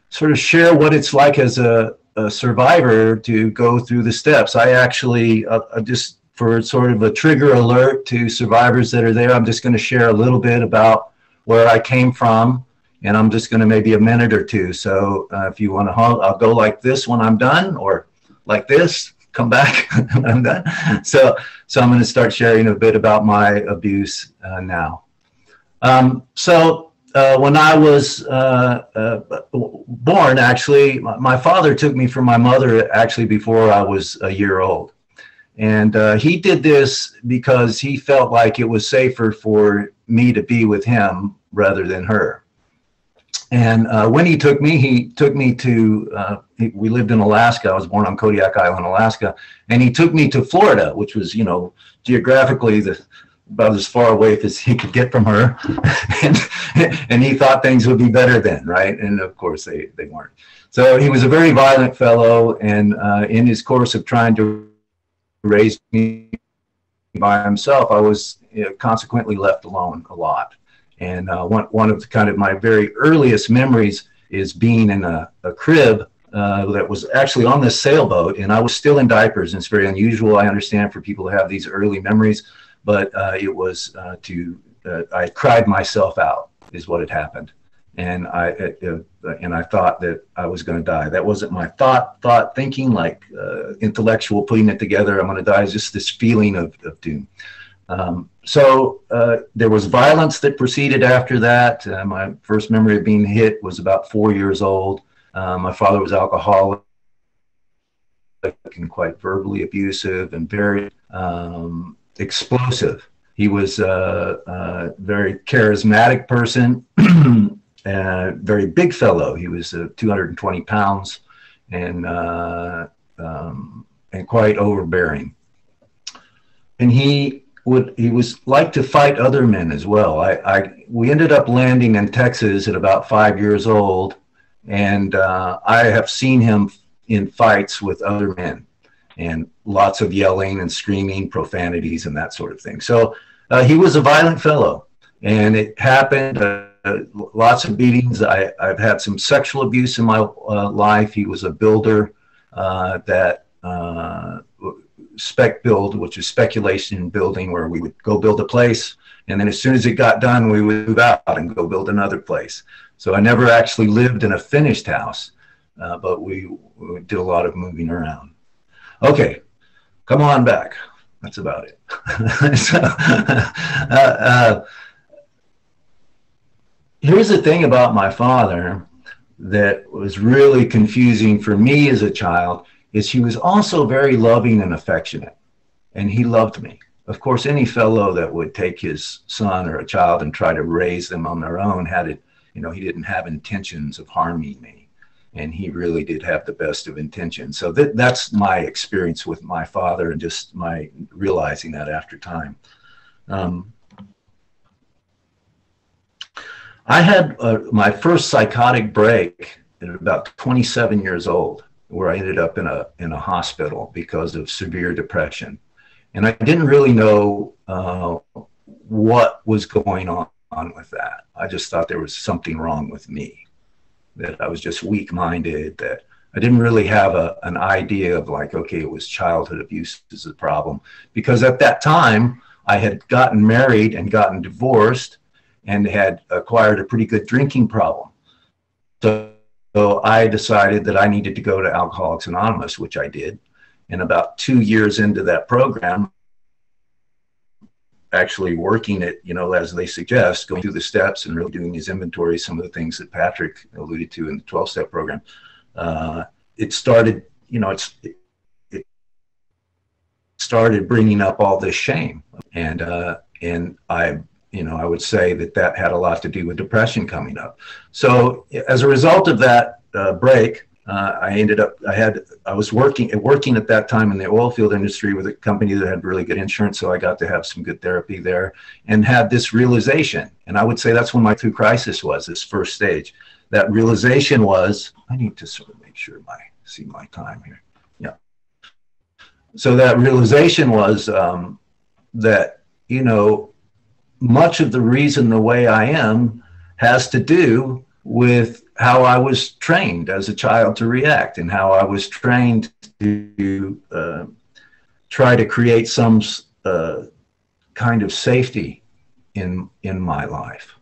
sort of share what it's like as a survivor to go through the steps. I actually, just for sort of a trigger alert to survivors that are there, I'm just going to share a little bit about where I came from, and I'm just going to maybe a minute or two. So if you want to, I'll go like this when I'm done, or like this, come back when I'm done. So I'm going to start sharing a bit about my abuse now. When I was born, actually, my father took me from my mother actually before I was a year old. And he did this because he felt like it was safer for me to be with him rather than her. And when he took me to, we lived in Alaska. I was born on Kodiak Island, Alaska. And he took me to Florida, which was, you know, geographically about as far away as he could get from her. and he thought things would be better then, right? And of course they weren't. So he was a very violent fellow. And in his course of trying to raise me by himself, I was consequently left alone a lot. And one of kind of my very earliest memories is being in a crib that was actually on this sailboat, and I was still in diapers. And it's very unusual, I understand, for people to have these early memories, but it was I cried myself out is what had happened. And I thought that I was going to die. That wasn't my thinking, like intellectual putting it together, I'm going to die. It's just this feeling of doom. There was violence that proceeded after that. My first memory of being hit was about 4 years old. My father was alcoholic and quite verbally abusive and very explosive. He was a very charismatic person, a very big fellow. He was 220 pounds and quite overbearing. And he was like to fight other men as well. We ended up landing in Texas at about 5 years old, and I have seen him in fights with other men, and lots of yelling and screaming, profanities, and that sort of thing. So he was a violent fellow, and it happened. Lots of beatings. I've had some sexual abuse in my life. He was a builder that spec build, which is speculation building, where we would go build a place, and then as soon as it got done, we would move out and go build another place. So I never actually lived in a finished house, but we did a lot of moving around. Okay, come on back. That's about it. So, here's the thing about my father that was really confusing for me as a child, is he was also very loving and affectionate, and he loved me. Of course, any fellow that would take his son or a child and try to raise them on their own had it, he didn't have intentions of harming me, and he really did have the best of intentions. So that's my experience with my father, and just my realizing that after time. I had my first psychotic break at about 27 years old, where I ended up in a hospital because of severe depression. And I didn't really know what was going on with that. I just thought there was something wrong with me, that I was just weak-minded, that I didn't really have an idea of like, okay, it was childhood abuse is the problem. Because at that time, I had gotten married and gotten divorced and had acquired a pretty good drinking problem. So I decided that I needed to go to Alcoholics Anonymous, which I did. And about 2 years into that program, actually working it, as they suggest, going through the steps and really doing these inventories, some of the things that Patrick alluded to in the 12-step program, it started, it started bringing up all this shame. And I would say that had a lot to do with depression coming up. So as a result of that break, I was working at that time in the oil field industry with a company that had really good insurance. So I got to have some good therapy there and had this realization. And I would say that's when my true crisis was, this first stage. That realization was, I need to sort of make sure see my time here. Yeah. So that realization was that, much of the reason the way I am has to do with how I was trained as a child to react, and how I was trained to try to create some kind of safety in my life.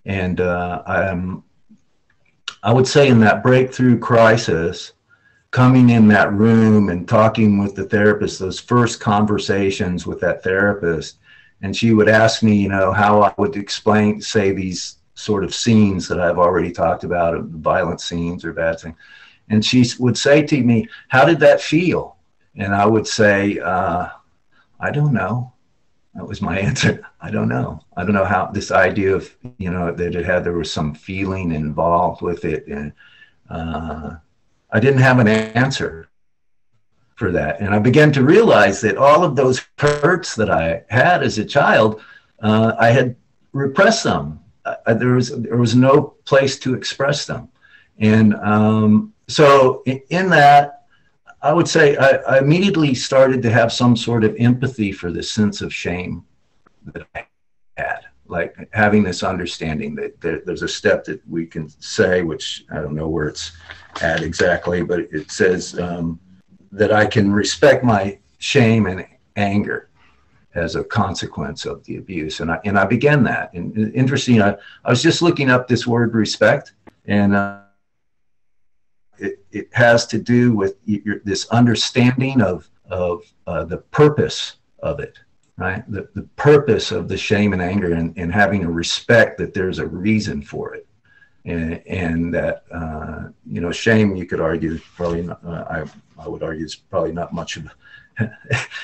And I would say in that breakthrough crisis, coming in that room and talking with the therapist, those first conversations with that therapist, and she would ask me, how I would say these sort of scenes that I've already talked about, violent scenes or bad things. And she would say to me, how did that feel? And I would say, I don't know. That was my answer. I don't know. I don't know how this idea of, that there was some feeling involved with it. And I didn't have an answer for that. And I began to realize that all of those hurts that I had as a child, I had repressed them. There was no place to express them. And so in that, I would say I immediately started to have some sort of empathy for this sense of shame that I had, like having this understanding that there's a step that we can say, which I don't know where it's at exactly, but it says that I can respect my shame and anger as a consequence of the abuse. And I began that. And interesting, I was just looking up this word respect, and it has to do with this understanding of the purpose of it, right? The purpose of the shame and anger, and having a respect that there's a reason for it. and that, you know, shame, you could argue, probably not, I would argue it's probably not much of a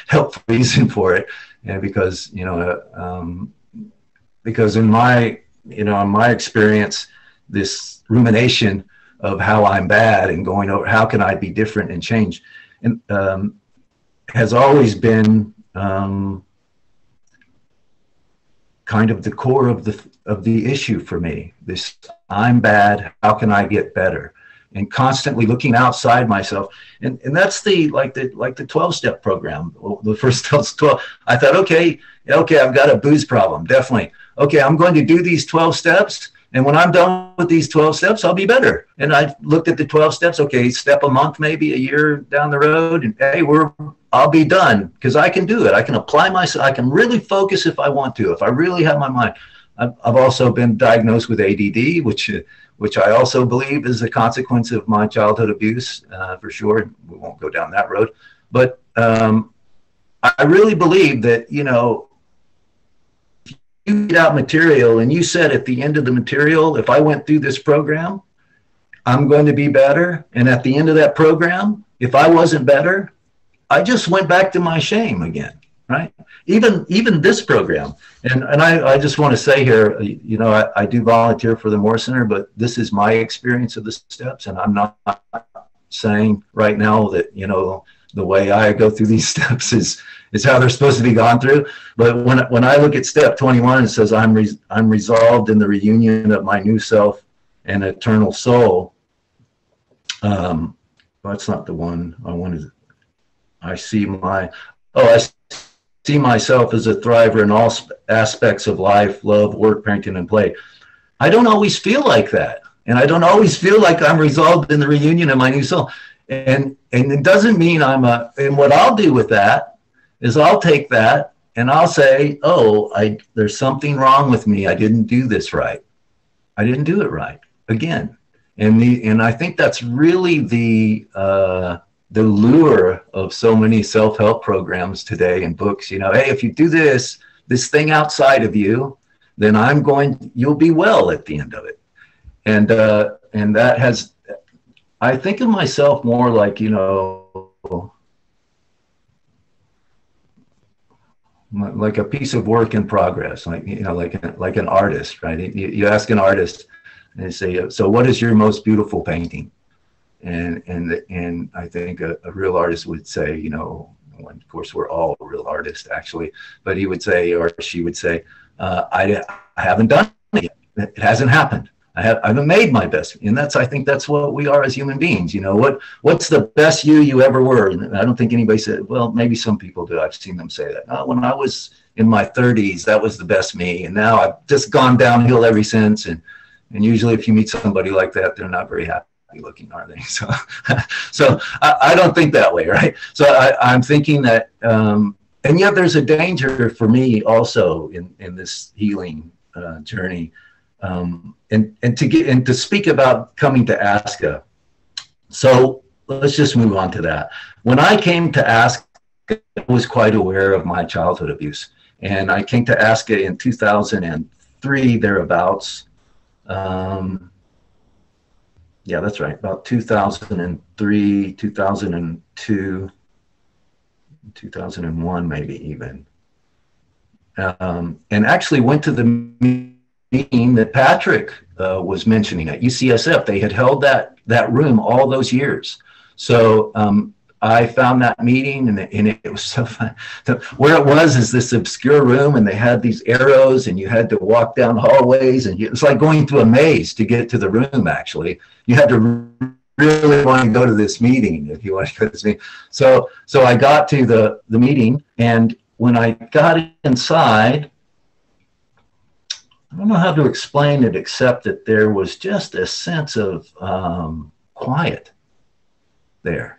helpful reason for it. And because, you know, because in my, you know, in my experience, this rumination of how I'm bad and going over how can I be different and change, and has always been kind of the core of the issue for me. This, I'm bad, how can I get better? And constantly looking outside myself. And that's like the 12-step program. The first 12, I thought, okay, I've got a booze problem, definitely. Okay, I'm going to do these 12 steps. And when I'm done with these 12 steps, I'll be better. And I looked at the 12 steps, okay, step a month, maybe a year down the road, and hey, I'll be done, because I can do it. I can apply myself. I can really focus if I want to, if I really have my mind. I've also been diagnosed with ADD, which I also believe is a consequence of my childhood abuse, for sure. We won't go down that road. But I really believe that, you know, you get out material and you said at the end of the material, if I went through this program, I'm going to be better. And at the end of that program, if I wasn't better, I just went back to my shame again, right? Even this program. And I just want to say here, you know, I do volunteer for the Moore Center, but this is my experience of the steps. And I'm not saying right now that, you know, the way I go through these steps is how they're supposed to be gone through. But when I look at step 21, it says, I'm resolved in the reunion of my new self and eternal soul. That's not the one I wanted. I see myself as a thriver in all aspects of life, love, work, parenting, and play. I don't always feel like that. And I don't always feel like I'm resolved in the reunion of my new soul. And it doesn't mean and what I'll do with that is I'll take that and I'll say, oh, there's something wrong with me. I didn't do this right. I didn't do it right again. And I think that's really the lure of so many self-help programs today and books. You know, hey, if you do this thing outside of you, then you'll be well at the end of it. And that has, I think of myself more like, you know, like a piece of work in progress, like, you know, like an artist, right? You ask an artist and they say, so what is your most beautiful painting? And I think a real artist would say, you know, of course we're all real artists actually, but he would say, or she would say, I haven't done it yet. It hasn't happened. I haven't made my best. And I think that's what we are as human beings. You know, what's the best you ever were? And I don't think anybody said, well, maybe some people do. I've seen them say that. Oh, when I was in my 30s, that was the best me. And now I've just gone downhill ever since. And usually if you meet somebody like that, they're not very happy looking, are they? So I don't think that way, right? So I'm thinking that, and yet there's a danger for me also in this healing journey. And to speak about coming to ASCA. So let's just move on to that. When I came to ASCA, I was quite aware of my childhood abuse. And I came to ASCA in 2003, thereabouts. Yeah, that's right. About 2003, 2002, 2001, maybe even. And actually went to the meeting that Patrick was mentioning at UCSF. They had held that room all those years. So I found that meeting, and it was so fun. Where it was is this obscure room, and they had these arrows, and you had to walk down hallways, and it was like going through a maze to get to the room, actually. You had to really want to go to this meeting if you want to go to this meeting. So I got to the meeting, and when I got inside, I don't know how to explain it except that there was just a sense of quiet there.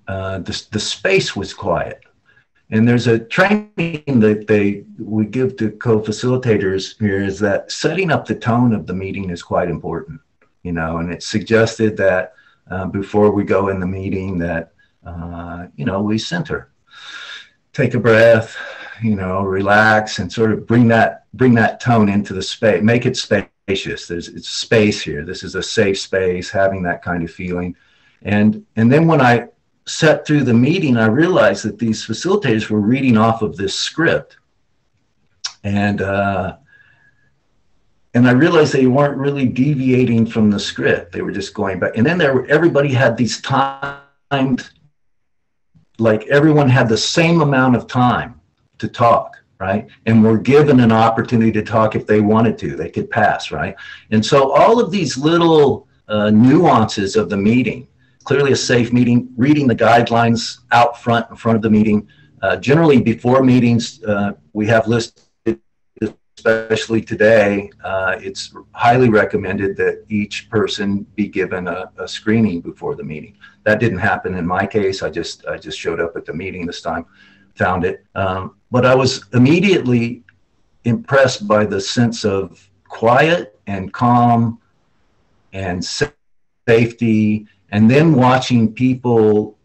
The space was quiet. And there's a training that we give to co-facilitators here, is that setting up the tone of the meeting is quite important, you know, and it's suggested that before we go in the meeting that, you know, we center, take a breath, you know, relax, and sort of bring that tone into the space, make it spacious, spacious. It's space here. This is a safe space, having that kind of feeling. And then when I sat through the meeting, I realized that these facilitators were reading off of this script. And I realized they weren't really deviating from the script. They were just going back. And then everybody had these timed, like everyone had the same amount of time to talk, right? And were given an opportunity to talk if they wanted to. They could pass, right? And so all of these little nuances of the meeting, clearly a safe meeting, reading the guidelines out front, in front of the meeting. Generally before meetings, we have listed, especially today, it's highly recommended that each person be given a screening before the meeting. That didn't happen in my case. I just showed up at the meeting this time, found it. But I was immediately impressed by the sense of quiet and calm and safety, and then watching people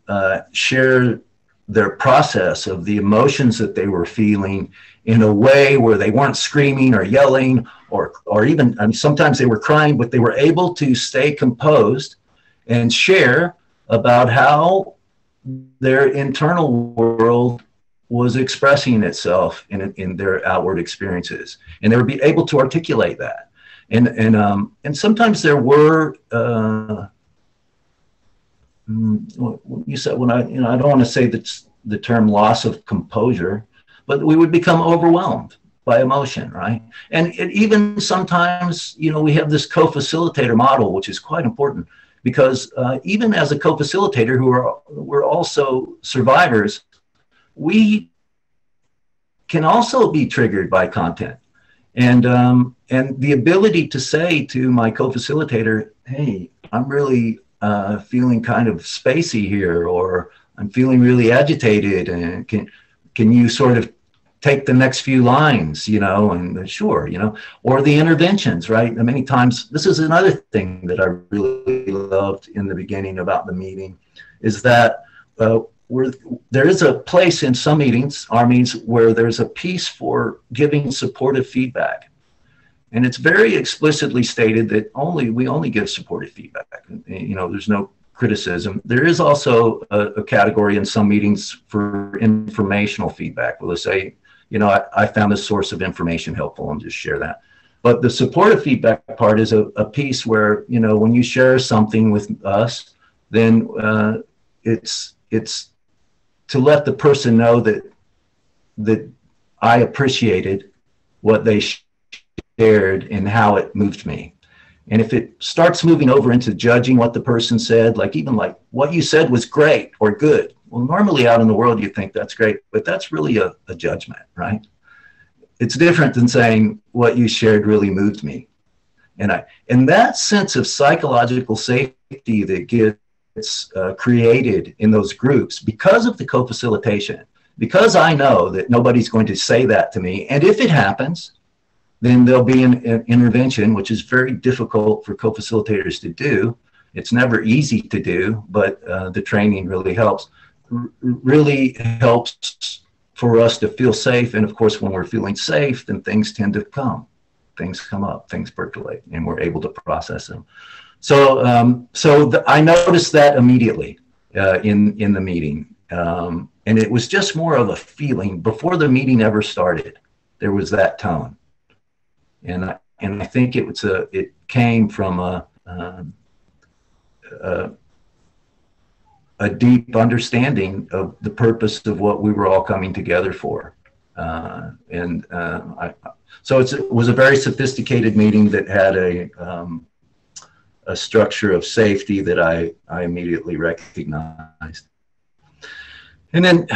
share their process of the emotions that they were feeling in a way where they weren't screaming or yelling or even, I mean, sometimes they were crying, but they were able to stay composed and share about how their internal world was expressing itself in their outward experiences. And they would be able to articulate that. And sometimes there were, you said, when I don't want to say that's the term loss of composure, but we would become overwhelmed by emotion, right? And even sometimes, we have this co-facilitator model, which is quite important, because even as a co-facilitator, we're also survivors, we can also be triggered by content. And the ability to say to my co-facilitator, hey, I'm really feeling kind of spacey here, or I'm feeling really agitated, and can you sort of take the next few lines, and sure, or the interventions, right? Many times, this is another thing that I really loved in the beginning about the meeting, is that there is a place in some meetings, our meetings, where there's a piece for giving supportive feedback. And it's very explicitly stated that we only give supportive feedback. There's no criticism. There is also a category in some meetings for informational feedback. Well, let's say, I found this source of information helpful, and just share that. But the supportive feedback part is a piece where, when you share something with us, then it's to let the person know that I appreciated what they shared and how it moved me. And if it starts moving over into judging what the person said, like what you said was great or good. Well, normally out in the world, you think that's great, but that's really a judgment, right? It's different than saying what you shared really moved me. And that sense of psychological safety that gets created in those groups because of the co-facilitation, because I know that nobody's going to say that to me. And if it happens, then there'll be an intervention, which is very difficult for co-facilitators to do. It's never easy to do, but the training really helps for us to feel safe. And of course, when we're feeling safe, then things tend to come. Things come up, things percolate, and we're able to process them. So I noticed that immediately in the meeting. And it was just more of a feeling before the meeting ever started. There was that tone. And I think it came from a deep understanding of the purpose of what we were all coming together for. So it was a very sophisticated meeting that had a structure of safety that I immediately recognized. And then,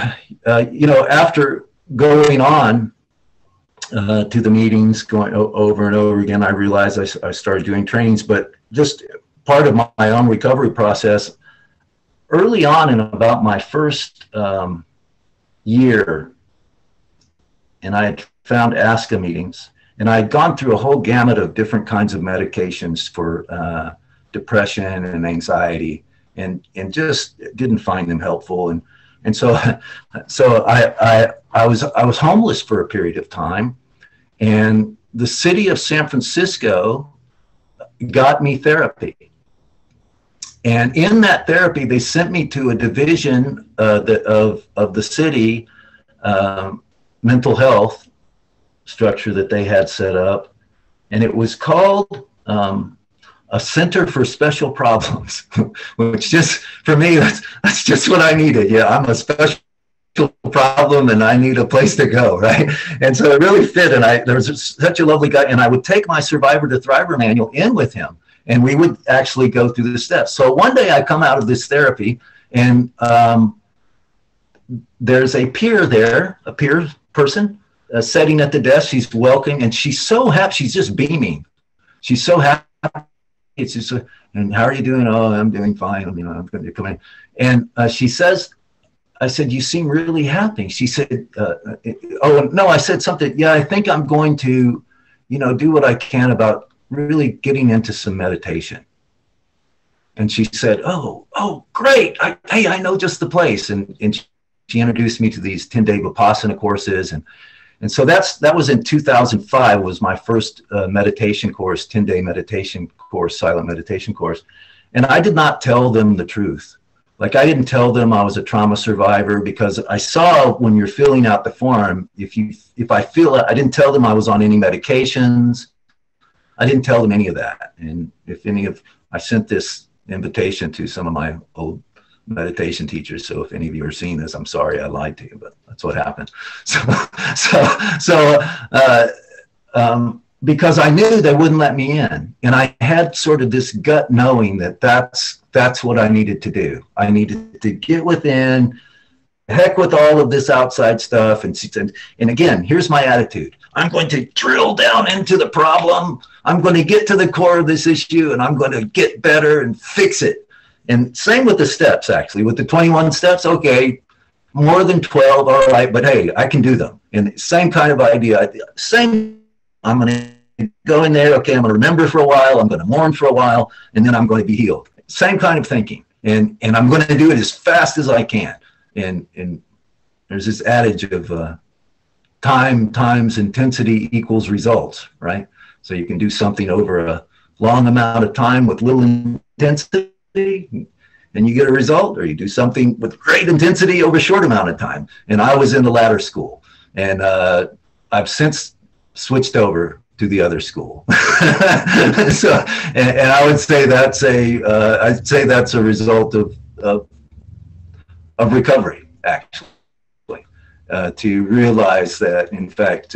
after going on to the meetings, going over and over again, I realized I started doing trainings, but just part of my own recovery process, early on in about my first year, and I had found ASCA meetings, and I had gone through a whole gamut of different kinds of medications for depression and anxiety, and just didn't find them helpful. And so I was homeless for a period of time, and the city of San Francisco got me therapy. And in that therapy, they sent me to a division of the city mental health structure that they had set up. And it was called a Center for Special Problems, which just, for me, that's just what I needed. Yeah, I'm a special problem and I need a place to go, right? And so it really fit. And there was such a lovely guy, and I would take my Survivor to Thriver manual in with him, and we would actually go through the steps. So one day I come out of this therapy, and there's a peer there, a peer person sitting at the desk. She's welcoming, and she's so happy. She's just beaming. She's so happy. It's just, and how are you doing? Oh, I'm doing fine. I'm going to come in. And she says, I said, you seem really happy. She said, oh, no, I said something. Yeah, I think I'm going to, do what I can about really getting into some meditation. And she said, oh, great. Hey, I know just the place. And she introduced me to these 10-day Vipassana courses. And so that was in 2005, was my first meditation course, 10-day meditation course, silent meditation course. And I did not tell them the truth. Like, I didn't tell them I was a trauma survivor, because I saw when you're filling out the form, if I didn't tell them I was on any medications. I didn't tell them any of that. And I sent this invitation to some of my old meditation teachers. So if any of you are seeing this, I'm sorry I lied to you, but that's what happened. Because I knew they wouldn't let me in, and I had sort of this gut knowing that that's what I needed to do. I needed to get within, heck with all of this outside stuff. And again, here's my attitude. I'm going to drill down into the problem. I'm going to get to the core of this issue, and I'm going to get better and fix it. And same with the steps, actually. With the 21 steps, okay, more than 12, all right, but hey, I can do them. And same kind of idea. I'm going to go in there, okay, I'm going to remember for a while, I'm going to mourn for a while, and then I'm going to be healed. Same kind of thinking. And I'm going to do it as fast as I can. And there's this adage of time times intensity equals results, right? So you can do something over a long amount of time with little intensity, and you get a result, or you do something with great intensity over a short amount of time. And I was in the latter school, and I've since switched over to the other school. So, and I would say that's a result of recovery, actually, to realize that, in fact,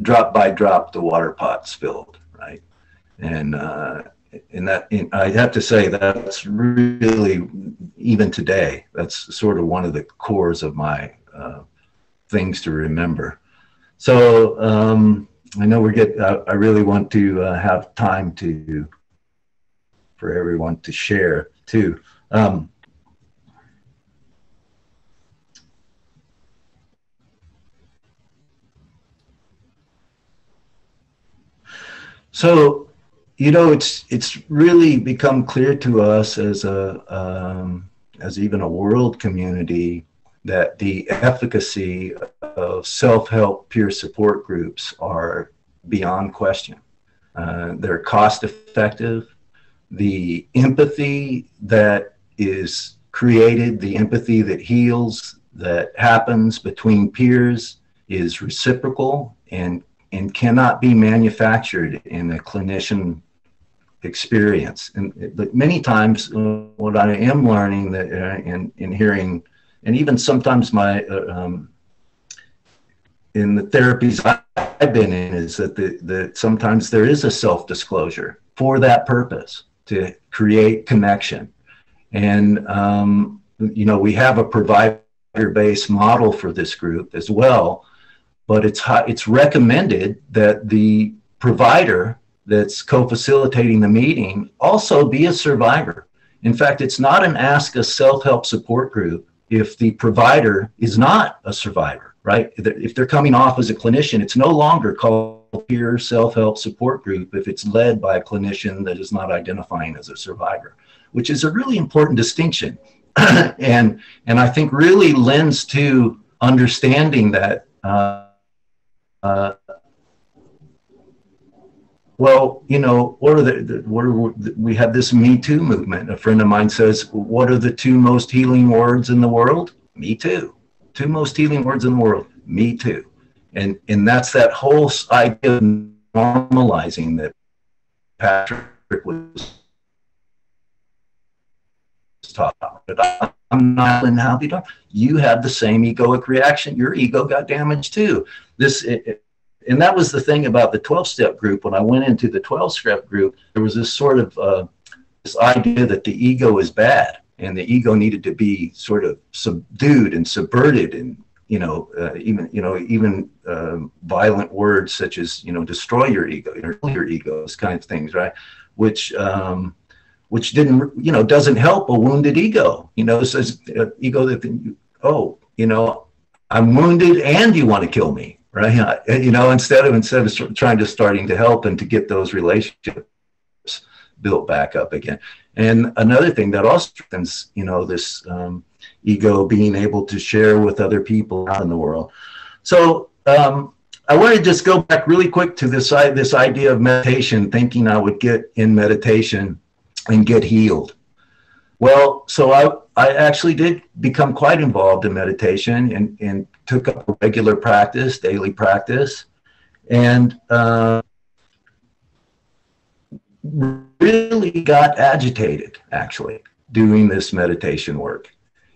drop by drop, the water pot's filled, right? And I have to say that's really, even today, that's sort of one of the cores of my things to remember. So I know I really want to have time for everyone to share too. So, it's really become clear to us as even a world community that the efficacy of self-help peer support groups are beyond question. They're cost effective. The empathy that is created, the empathy that heals, that happens between peers is reciprocal and cannot be manufactured in a clinician experience. But many times what I am learning that in hearing, and even sometimes in the therapies I've been in, is that sometimes there is a self-disclosure for that purpose, to create connection. And, we have a provider-based model for this group as well, but it's recommended that the provider that's co-facilitating the meeting also be a survivor. In fact, it's not an ASCA self-help support group if the provider is not a survivor, right? If they're coming off as a clinician, it's no longer called peer self-help support group if it's led by a clinician that is not identifying as a survivor, which is a really important distinction. and I think really lends to understanding that well, you know, we had this Me Too movement. A friend of mine says, what are the two most healing words in the world? Me too. Two most healing words in the world. Me too. And that's that whole idea of normalizing that Patrick was taught. But I'm not unhappy. You had the same egoic reaction. Your ego got damaged too. And that was the thing about the 12-step group. When I went into the 12-step group, there was this sort of this idea that the ego is bad, and the ego needed to be sort of subdued and subverted, and even violent words such as destroy your ego, your ego, those kinds of things, right? Which didn't doesn't help a wounded ego. Says ego that I'm wounded and you want to kill me. Right, instead of starting to help and to get those relationships built back up again. And another thing that also strengthens, this ego being able to share with other people out in the world. So I want to just go back really quick to this idea of meditation, thinking I would get in meditation and get healed. Well, so I actually did become quite involved in meditation and took up a regular practice, daily practice, and really got agitated, actually, doing this meditation work.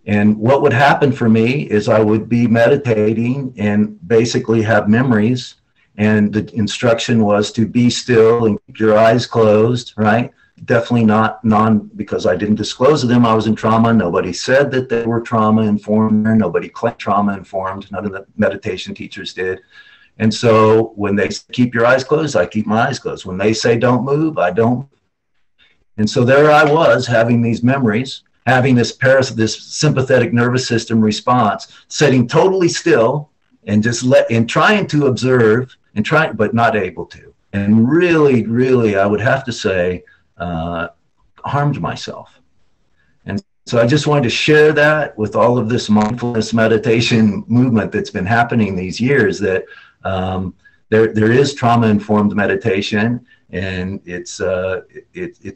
And what would happen for me is I would be meditating and basically have memories, and the instruction was to be still and keep your eyes closed, right? Definitely not because I didn't disclose to them I was in trauma. Nobody said that they were trauma informed. Nobody claimed trauma informed. None of the meditation teachers did. And so when they keep your eyes closed, I keep my eyes closed. When they say don't move, I don't. And so there I was having these memories, having this sympathetic nervous system response, sitting totally still and trying to observe but not able to. And really, really, I would have to say, harmed myself. And so I just wanted to share that with all of this mindfulness meditation movement that's been happening these years, that there is trauma-informed meditation, and it's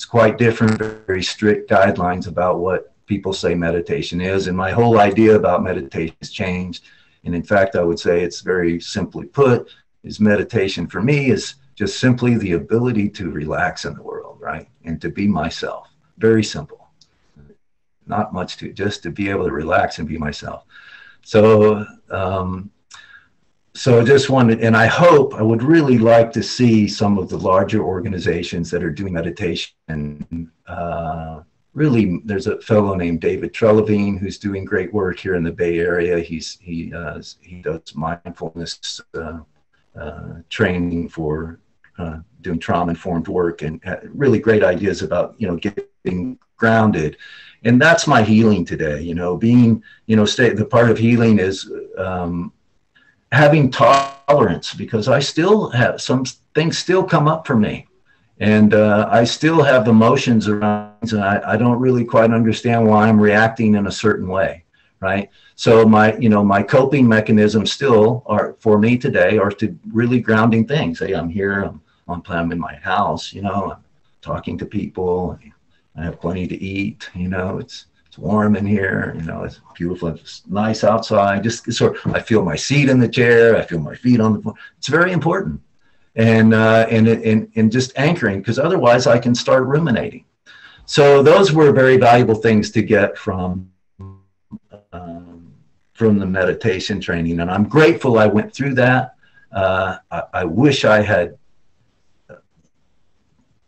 quite different, very strict guidelines about what people say meditation is. And my whole idea about meditation has changed. And in fact, I would say it's very simply put, is meditation for me is just simply the ability to relax in the world, right? And to be myself. Very simple. Not much just to be able to relax and be myself. So, so I just wanted, and I would really like to see some of the larger organizations that are doing meditation. Really, there's a fellow named David Trelevine who's doing great work here in the Bay Area. He does mindfulness training for doing trauma-informed work, and really great ideas about getting grounded. And that's my healing today. Being the part of healing is having tolerance, because I still have some things still come up for me, and I still have emotions around, and I don't really quite understand why I'm reacting in a certain way, right? So my coping mechanisms still are, for me today, are to really grounding things. Hey, I'm here, I'm in my house, I'm talking to people, I have plenty to eat, it's warm in here, it's beautiful, it's nice outside, I feel my seat in the chair, I feel my feet on the floor. It's very important. And just anchoring, because otherwise I can start ruminating. So those were very valuable things to get from the meditation training, and I'm grateful I went through that. I wish I had,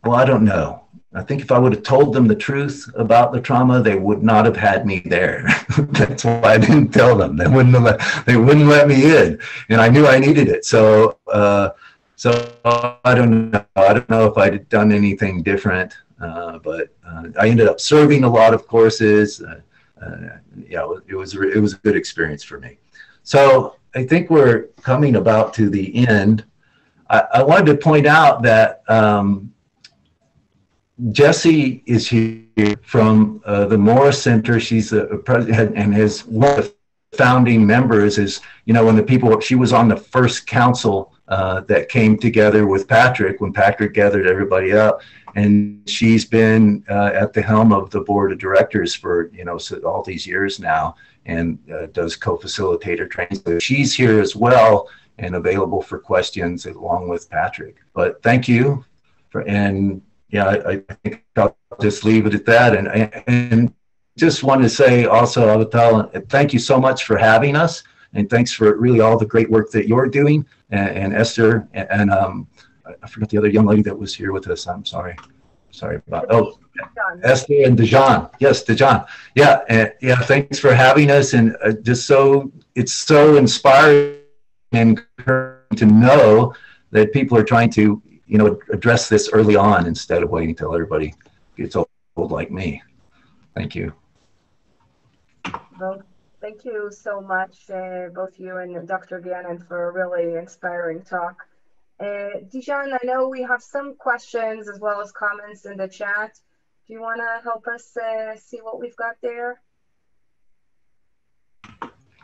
well, I don't know. I think if I would have told them the truth about the trauma, they would not have had me there. That's why I didn't tell them. They wouldn't let me in, and I knew I needed it. So I don't know. I don't know if I'd done anything different, but I ended up serving a lot of courses. It was a good experience for me. So I think we're coming about to the end. I wanted to point out that Jessie is here from the Morris Center. She's the president and is one of the founding members. Is when she was on the first council that came together with Patrick when Patrick gathered everybody up. And she's been at the helm of the board of directors for, so all these years now, and does co-facilitator training. So she's here as well and available for questions along with Patrick. But thank you and yeah, I think I'll just leave it at that. And just want to say also, Avital, thank you so much for having us. And thanks for really all the great work that you're doing. And Esther, and I forgot the other young lady that was here with us. I'm sorry. Sorry about, Esther and Dejan. Yes, Dejan. Yeah, yeah, thanks for having us. And it's so inspiring and encouraging to know that people are trying to, address this early on instead of waiting until everybody gets old like me. Thank you. Well, thank you so much, both you and Dr. Gannon, for a really inspiring talk. Dijon, I know we have some questions as well as comments in the chat. Do you want to help us see what we've got there?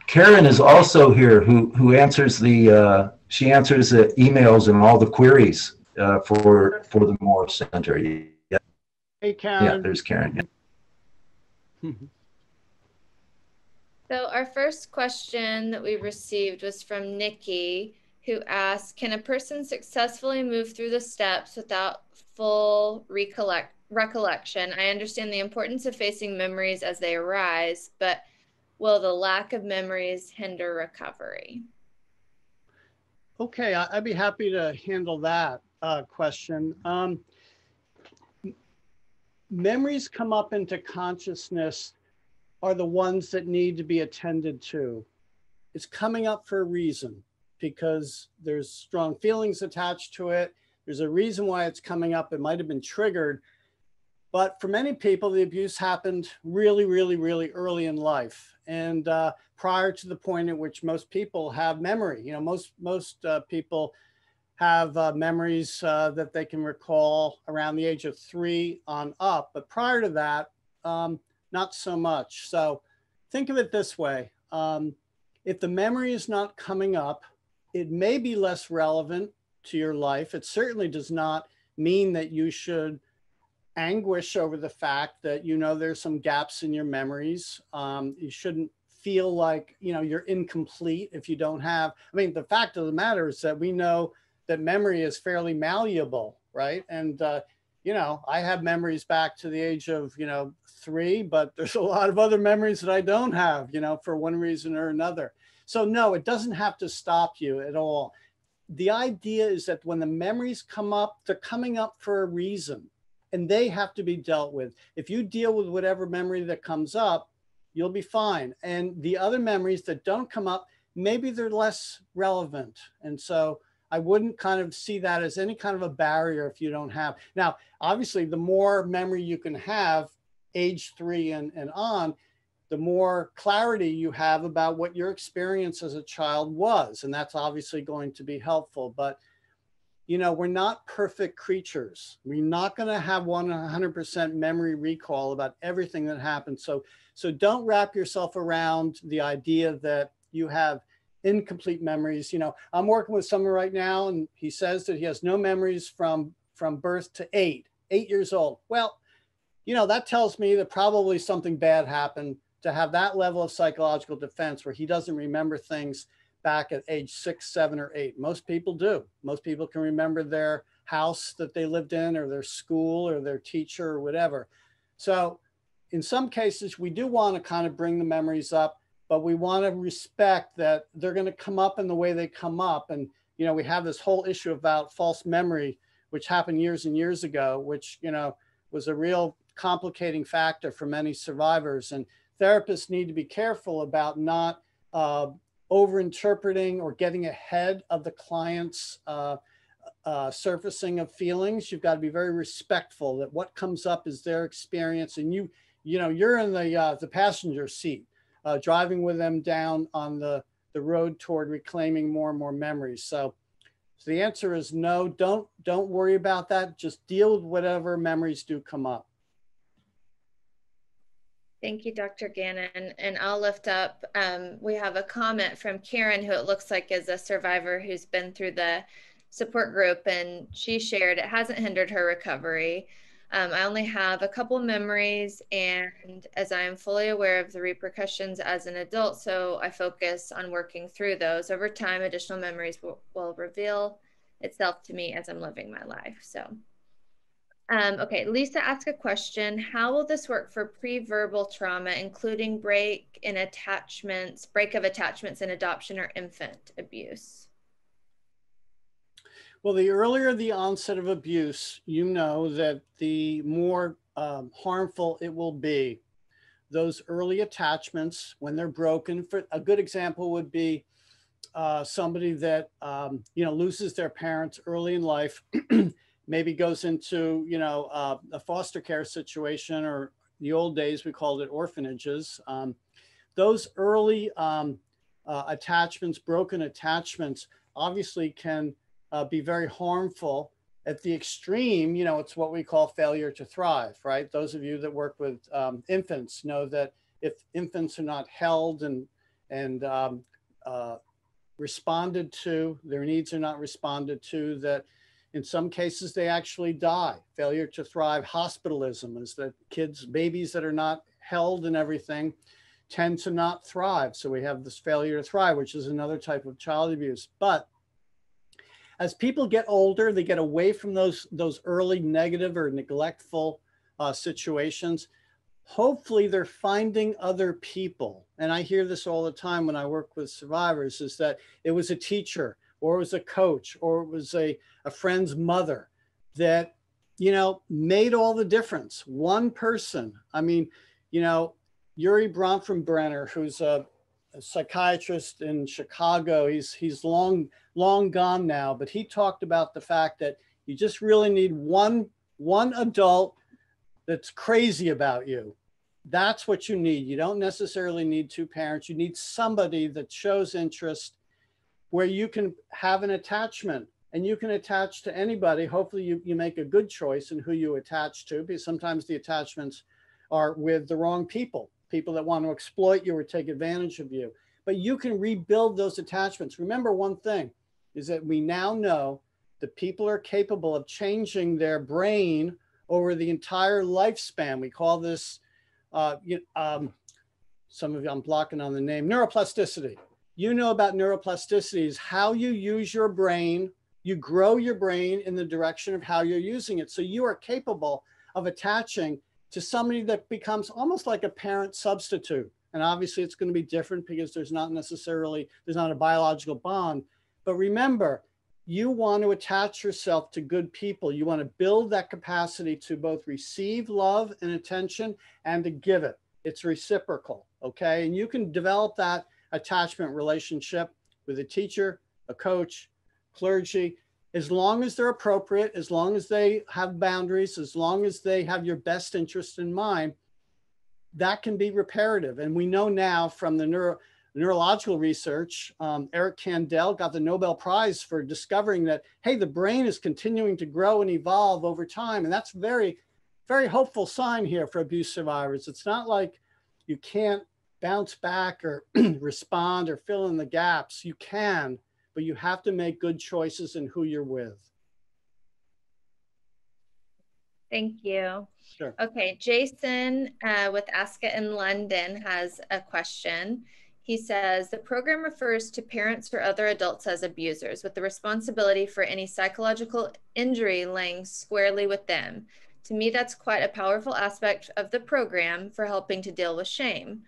Karen is also here, who answers she answers the emails and all the queries for the Moore Center. Yeah. Hey, Karen. Yeah, there's Karen. Yeah. So our first question that we received was from Nikki, who asked, can a person successfully move through the steps without full recollection? I understand the importance of facing memories as they arise, but will the lack of memories hinder recovery? Okay, I'd be happy to handle that question. Memories come up into consciousness are the ones that need to be attended to. It's coming up for a reason because there's strong feelings attached to it. There's a reason why it's coming up. It might have been triggered, but for many people, the abuse happened really, really, really early in life and prior to the point at which most people have memory. Most people have memories that they can recall around the age of 3 on up, but prior to that, not so much. So think of it this way. If the memory is not coming up, it may be less relevant to your life. It certainly does not mean that you should anguish over the fact that, there's some gaps in your memories. You shouldn't feel like, you're incomplete if you don't have, the fact of the matter is that we know that memory is fairly malleable, right? And, I have memories back to the age of, 3, but there's a lot of other memories that I don't have, for one reason or another. So no, it doesn't have to stop you at all. The idea is that when the memories come up, they're coming up for a reason and they have to be dealt with. If you deal with whatever memory that comes up, you'll be fine. And the other memories that don't come up, maybe they're less relevant. And so I wouldn't kind of see that as any kind of a barrier if you don't have. Now, obviously, the more memory you can have, age 3 and on, the more clarity you have about what your experience as a child was. And that's obviously going to be helpful. But, we're not perfect creatures. We're not going to have 100% memory recall about everything that happened. So don't wrap yourself around the idea that you have incomplete memories. I'm working with someone right now and he says that he has no memories from birth to 8 years old. Well, that tells me that probably something bad happened to have that level of psychological defense where he doesn't remember things back at age 6, 7, or 8. Most people do. Most people can remember their house that they lived in or their school or their teacher or whatever. So in some cases, we do want to kind of bring the memories up, but we want to respect that they're going to come up in the way they come up. And, we have this whole issue about false memory, which happened years and years ago, which, was a real complicating factor for many survivors. And therapists need to be careful about not over-interpreting or getting ahead of the client's surfacing of feelings. You've got to be very respectful that what comes up is their experience. And you're in the passenger seat, driving with them down on the road toward reclaiming more and more memories. So the answer is no, don't worry about that. Just deal with whatever memories do come up. Thank you, Dr. Gannon. And I'll lift up, we have a comment from Karen, who it looks like is a survivor who's been through the support group, and she shared it hasn't hindered her recovery. I only have a couple memories, and as I am fully aware of the repercussions as an adult, so I focus on working through those. Over time, additional memories will reveal itself to me as I'm living my life. So okay, Lisa asked a question. How will this work for pre-verbal trauma, including break of attachments in adoption or infant abuse? Well, the earlier the onset of abuse, you know that the more harmful it will be. Those early attachments, when they're broken, for a good example would be somebody that loses their parents early in life, maybe goes into a foster care situation, or the old days we called it orphanages. Those early attachments, broken attachments, obviously can be very harmful. At the extreme, it's what we call failure to thrive, right? Those of you that work with infants know that if infants are not held and responded to, their needs are not responded to, that in some cases they actually die. Failure to thrive, hospitalism, is that babies that are not held and everything tend to not thrive. So we have this failure to thrive, which is another type of child abuse. But as people get older, they get away from those early negative or neglectful situations. Hopefully they're finding other people. And I hear this all the time when I work with survivors, is that it was a teacher, or it was a coach, or it was a friend's mother that, made all the difference. One person. I mean, Yuri Bronfenbrenner, who's a psychiatrist in Chicago, he's long gone now, but he talked about the fact that you just really need one adult that's crazy about you. That's what you need. You don't necessarily need two parents. You need somebody that shows interest, where you can have an attachment, and you can attach to anybody. Hopefully you make a good choice in who you attach to, because sometimes the attachments are with the wrong people that want to exploit you or take advantage of you. But you can rebuild those attachments. Remember one thing, is that we now know that people are capable of changing their brain over the entire lifespan. We call this, some of you, I'm blocking on the name, neuroplasticity. You know about neuroplasticity is how you use your brain. You grow your brain in the direction of how you're using it. So you are capable of attaching to somebody that becomes almost like a parent substitute. And obviously it's going to be different because there's not a biological bond. But remember, you want to attach yourself to good people. You want to build that capacity to both receive love and attention and to give it. It's reciprocal, okay? And you can develop that attachment relationship with a teacher, a coach, clergy, as long as they're appropriate, as long as they have boundaries, as long as they have your best interest in mind. That can be reparative. And we know now from the neurological research, Eric Kandel got the Nobel Prize for discovering that, hey, the brain is continuing to grow and evolve over time. And that's very, very hopeful sign here for abuse survivors. It's not like you can't bounce back or respond or fill in the gaps. You can, but you have to make good choices in who you're with. Thank you. Sure. Okay, Jason with ASCA in London has a question. He says, the program refers to parents or other adults as abusers, with the responsibility for any psychological injury laying squarely with them. To me, that's quite a powerful aspect of the program for helping to deal with shame.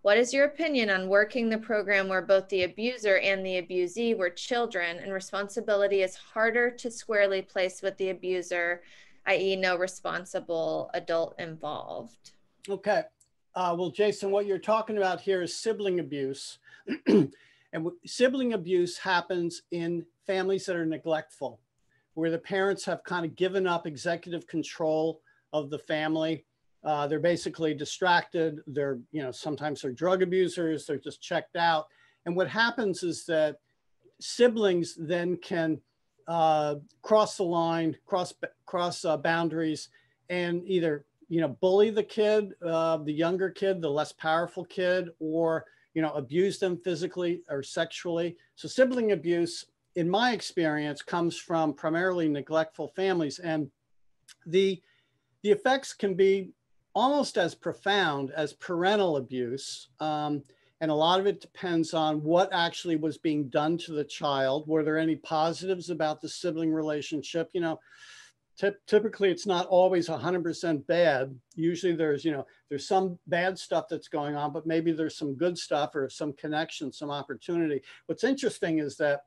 What is your opinion on working the program where both the abuser and the abusee were children and responsibility is harder to squarely place with the abuser, i.e. no responsible adult involved? Okay. Well, Jason, what you're talking about here is sibling abuse. And sibling abuse happens in families that are neglectful, where the parents have kind of given up executive control of the family. They're basically distracted. They're, sometimes they're drug abusers. They're just checked out. And what happens is that siblings then can cross the line, cross boundaries, and either bully the kid, the younger kid, the less powerful kid, or, abuse them physically or sexually. So sibling abuse, in my experience, comes from primarily neglectful families. And the effects can be almost as profound as parental abuse. And a lot of it depends on what actually was being done to the child. Were there any positives about the sibling relationship? Typically it's not always 100% bad. Usually there's some bad stuff that's going on, but maybe there's some good stuff or some connection, some opportunity. What's interesting is that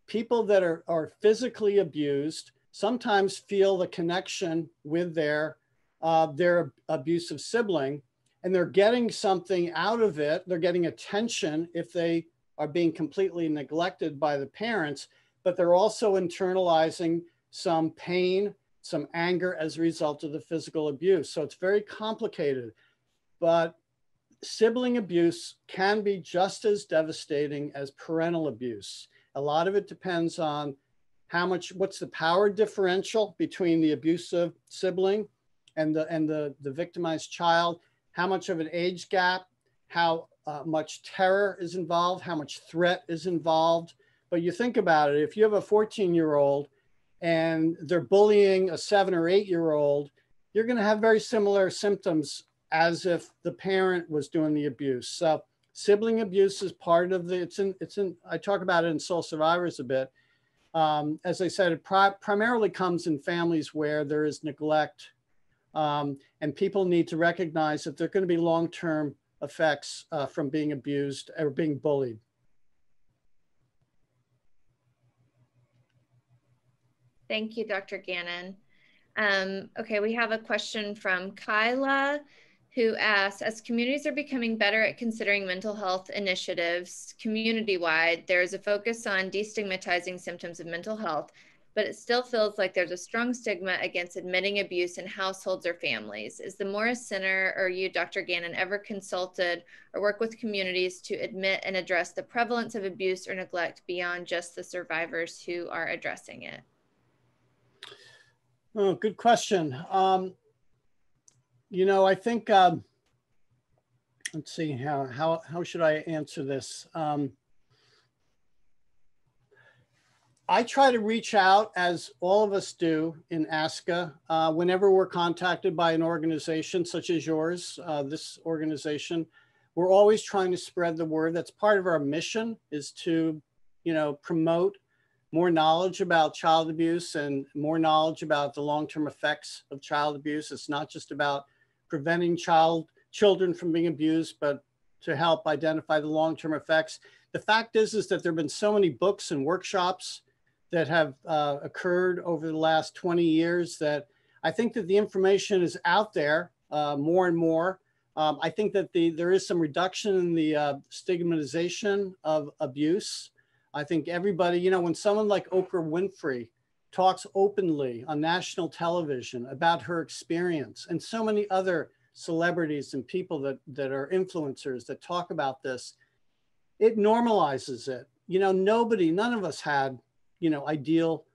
people that are physically abused sometimes feel the connection with their abusive sibling, and they're getting something out of it. They're getting attention if they are being completely neglected by the parents, but they're also internalizing some pain, some anger as a result of the physical abuse. So it's very complicated, but sibling abuse can be just as devastating as parental abuse. A lot of it depends on what's the power differential between the abusive sibling and the victimized child, how much of an age gap, how much terror is involved, how much threat is involved. But you think about it, if you have a 14-year-old and they're bullying a 7 or 8-year-old, you're going to have very similar symptoms as if the parent was doing the abuse. So sibling abuse is part of I talk about it in Soul Survivors a bit. As I said, it primarily comes in families where there is neglect, and people need to recognize that there are going to be long-term effects from being abused or being bullied. Thank you, Dr. Gannon. Okay, we have a question from Kyla, who asks, as communities are becoming better at considering mental health initiatives community-wide, there is a focus on destigmatizing symptoms of mental health, but it still feels like there's a strong stigma against admitting abuse in households or families. Is the Morris Center or you, Dr. Gannon, ever consulted or work with communities to admit and address the prevalence of abuse or neglect beyond just the survivors who are addressing it? Oh, good question. I think, let's see, how should I answer this? I try to reach out, as all of us do in ASCA, whenever we're contacted by an organization such as yours, this organization. We're always trying to spread the word. That's part of our mission, is to, promote more knowledge about child abuse and more knowledge about the long-term effects of child abuse. It's not just about preventing children from being abused, but to help identify the long-term effects. The fact is that there have been so many books and workshops that have occurred over the last 20 years that I think that the information is out there more and more. I think that there is some reduction in the stigmatization of abuse. I think everybody, when someone like Oprah Winfrey talks openly on national television about her experience, and so many other celebrities and people that are influencers that talk about this, it normalizes it. None of us had, ideal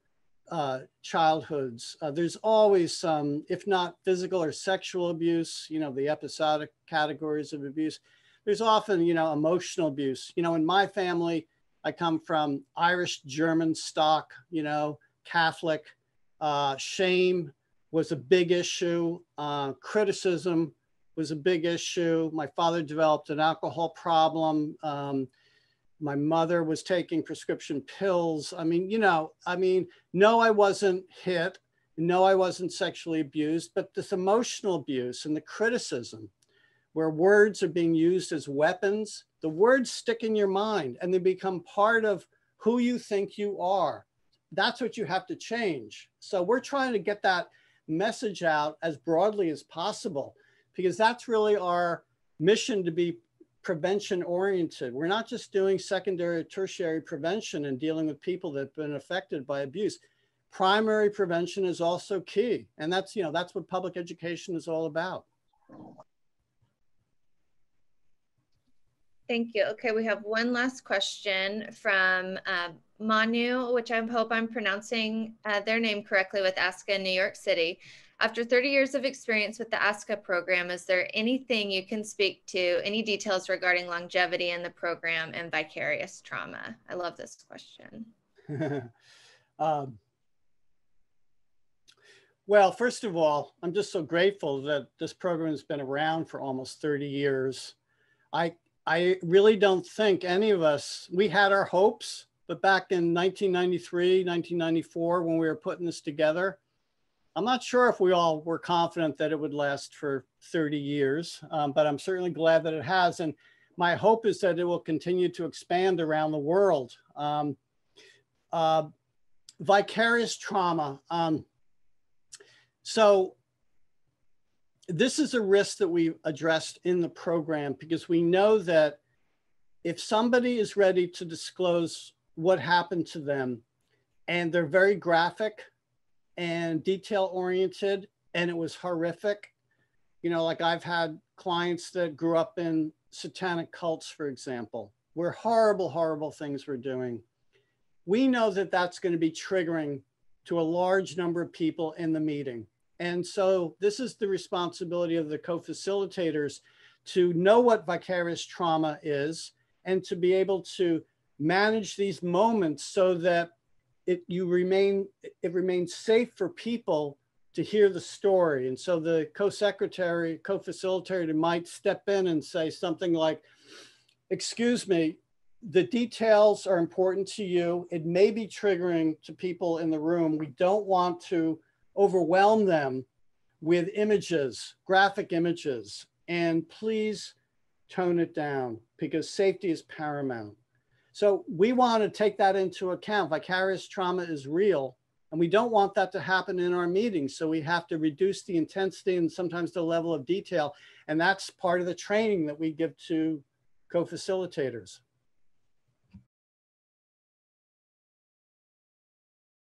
childhoods. There's always some, if not physical or sexual abuse, the episodic categories of abuse. There's often, emotional abuse. In my family, I come from Irish, German stock, Catholic. Shame was a big issue. Criticism was a big issue. My father developed an alcohol problem. My mother was taking prescription pills. No, I wasn't hit. No, I wasn't sexually abused, but this emotional abuse and the criticism, where words are being used as weapons, the words stick in your mind and they become part of who you think you are. That's what you have to change. So we're trying to get that message out as broadly as possible, because that's really our mission, to be prevention oriented. We're not just doing secondary or tertiary prevention and dealing with people that have been affected by abuse. Primary prevention is also key. And that's what public education is all about. Thank you. Okay, we have one last question from Manu, which I hope I'm pronouncing their name correctly, with ASCA in New York City. After 30 years of experience with the ASCA program, is there anything you can speak to, any details regarding longevity in the program and vicarious trauma? I love this question. Well, first of all, I'm just so grateful that this program has been around for almost 30 years. I really don't think any of us, we had our hopes, but back in 1993, 1994, when we were putting this together, I'm not sure if we all were confident that it would last for 30 years, but I'm certainly glad that it has. And my hope is that it will continue to expand around the world. Vicarious trauma. So this is a risk that we addressed in the program, because we know that if somebody is ready to disclose what happened to them and they're very graphic and detail oriented and it was horrific, you know, like I've had clients that grew up in satanic cults, for example, where horrible, horrible things were doing. We know that that's going to be triggering to a large number of people in the meeting. And so this is the responsibility of the co-facilitators to know what vicarious trauma is and to be able to manage these moments so that it remains safe for people to hear the story. And so the co-secretary, co-facilitator might step in and say something like, excuse me, the details are important to you. It may be triggering to people in the room. We don't want to overwhelm them with images, graphic images, and please tone it down because safety is paramount. So we want to take that into account. Vicarious trauma is real, and we don't want that to happen in our meetings. So we have to reduce the intensity and sometimes the level of detail. And that's part of the training that we give to co-facilitators.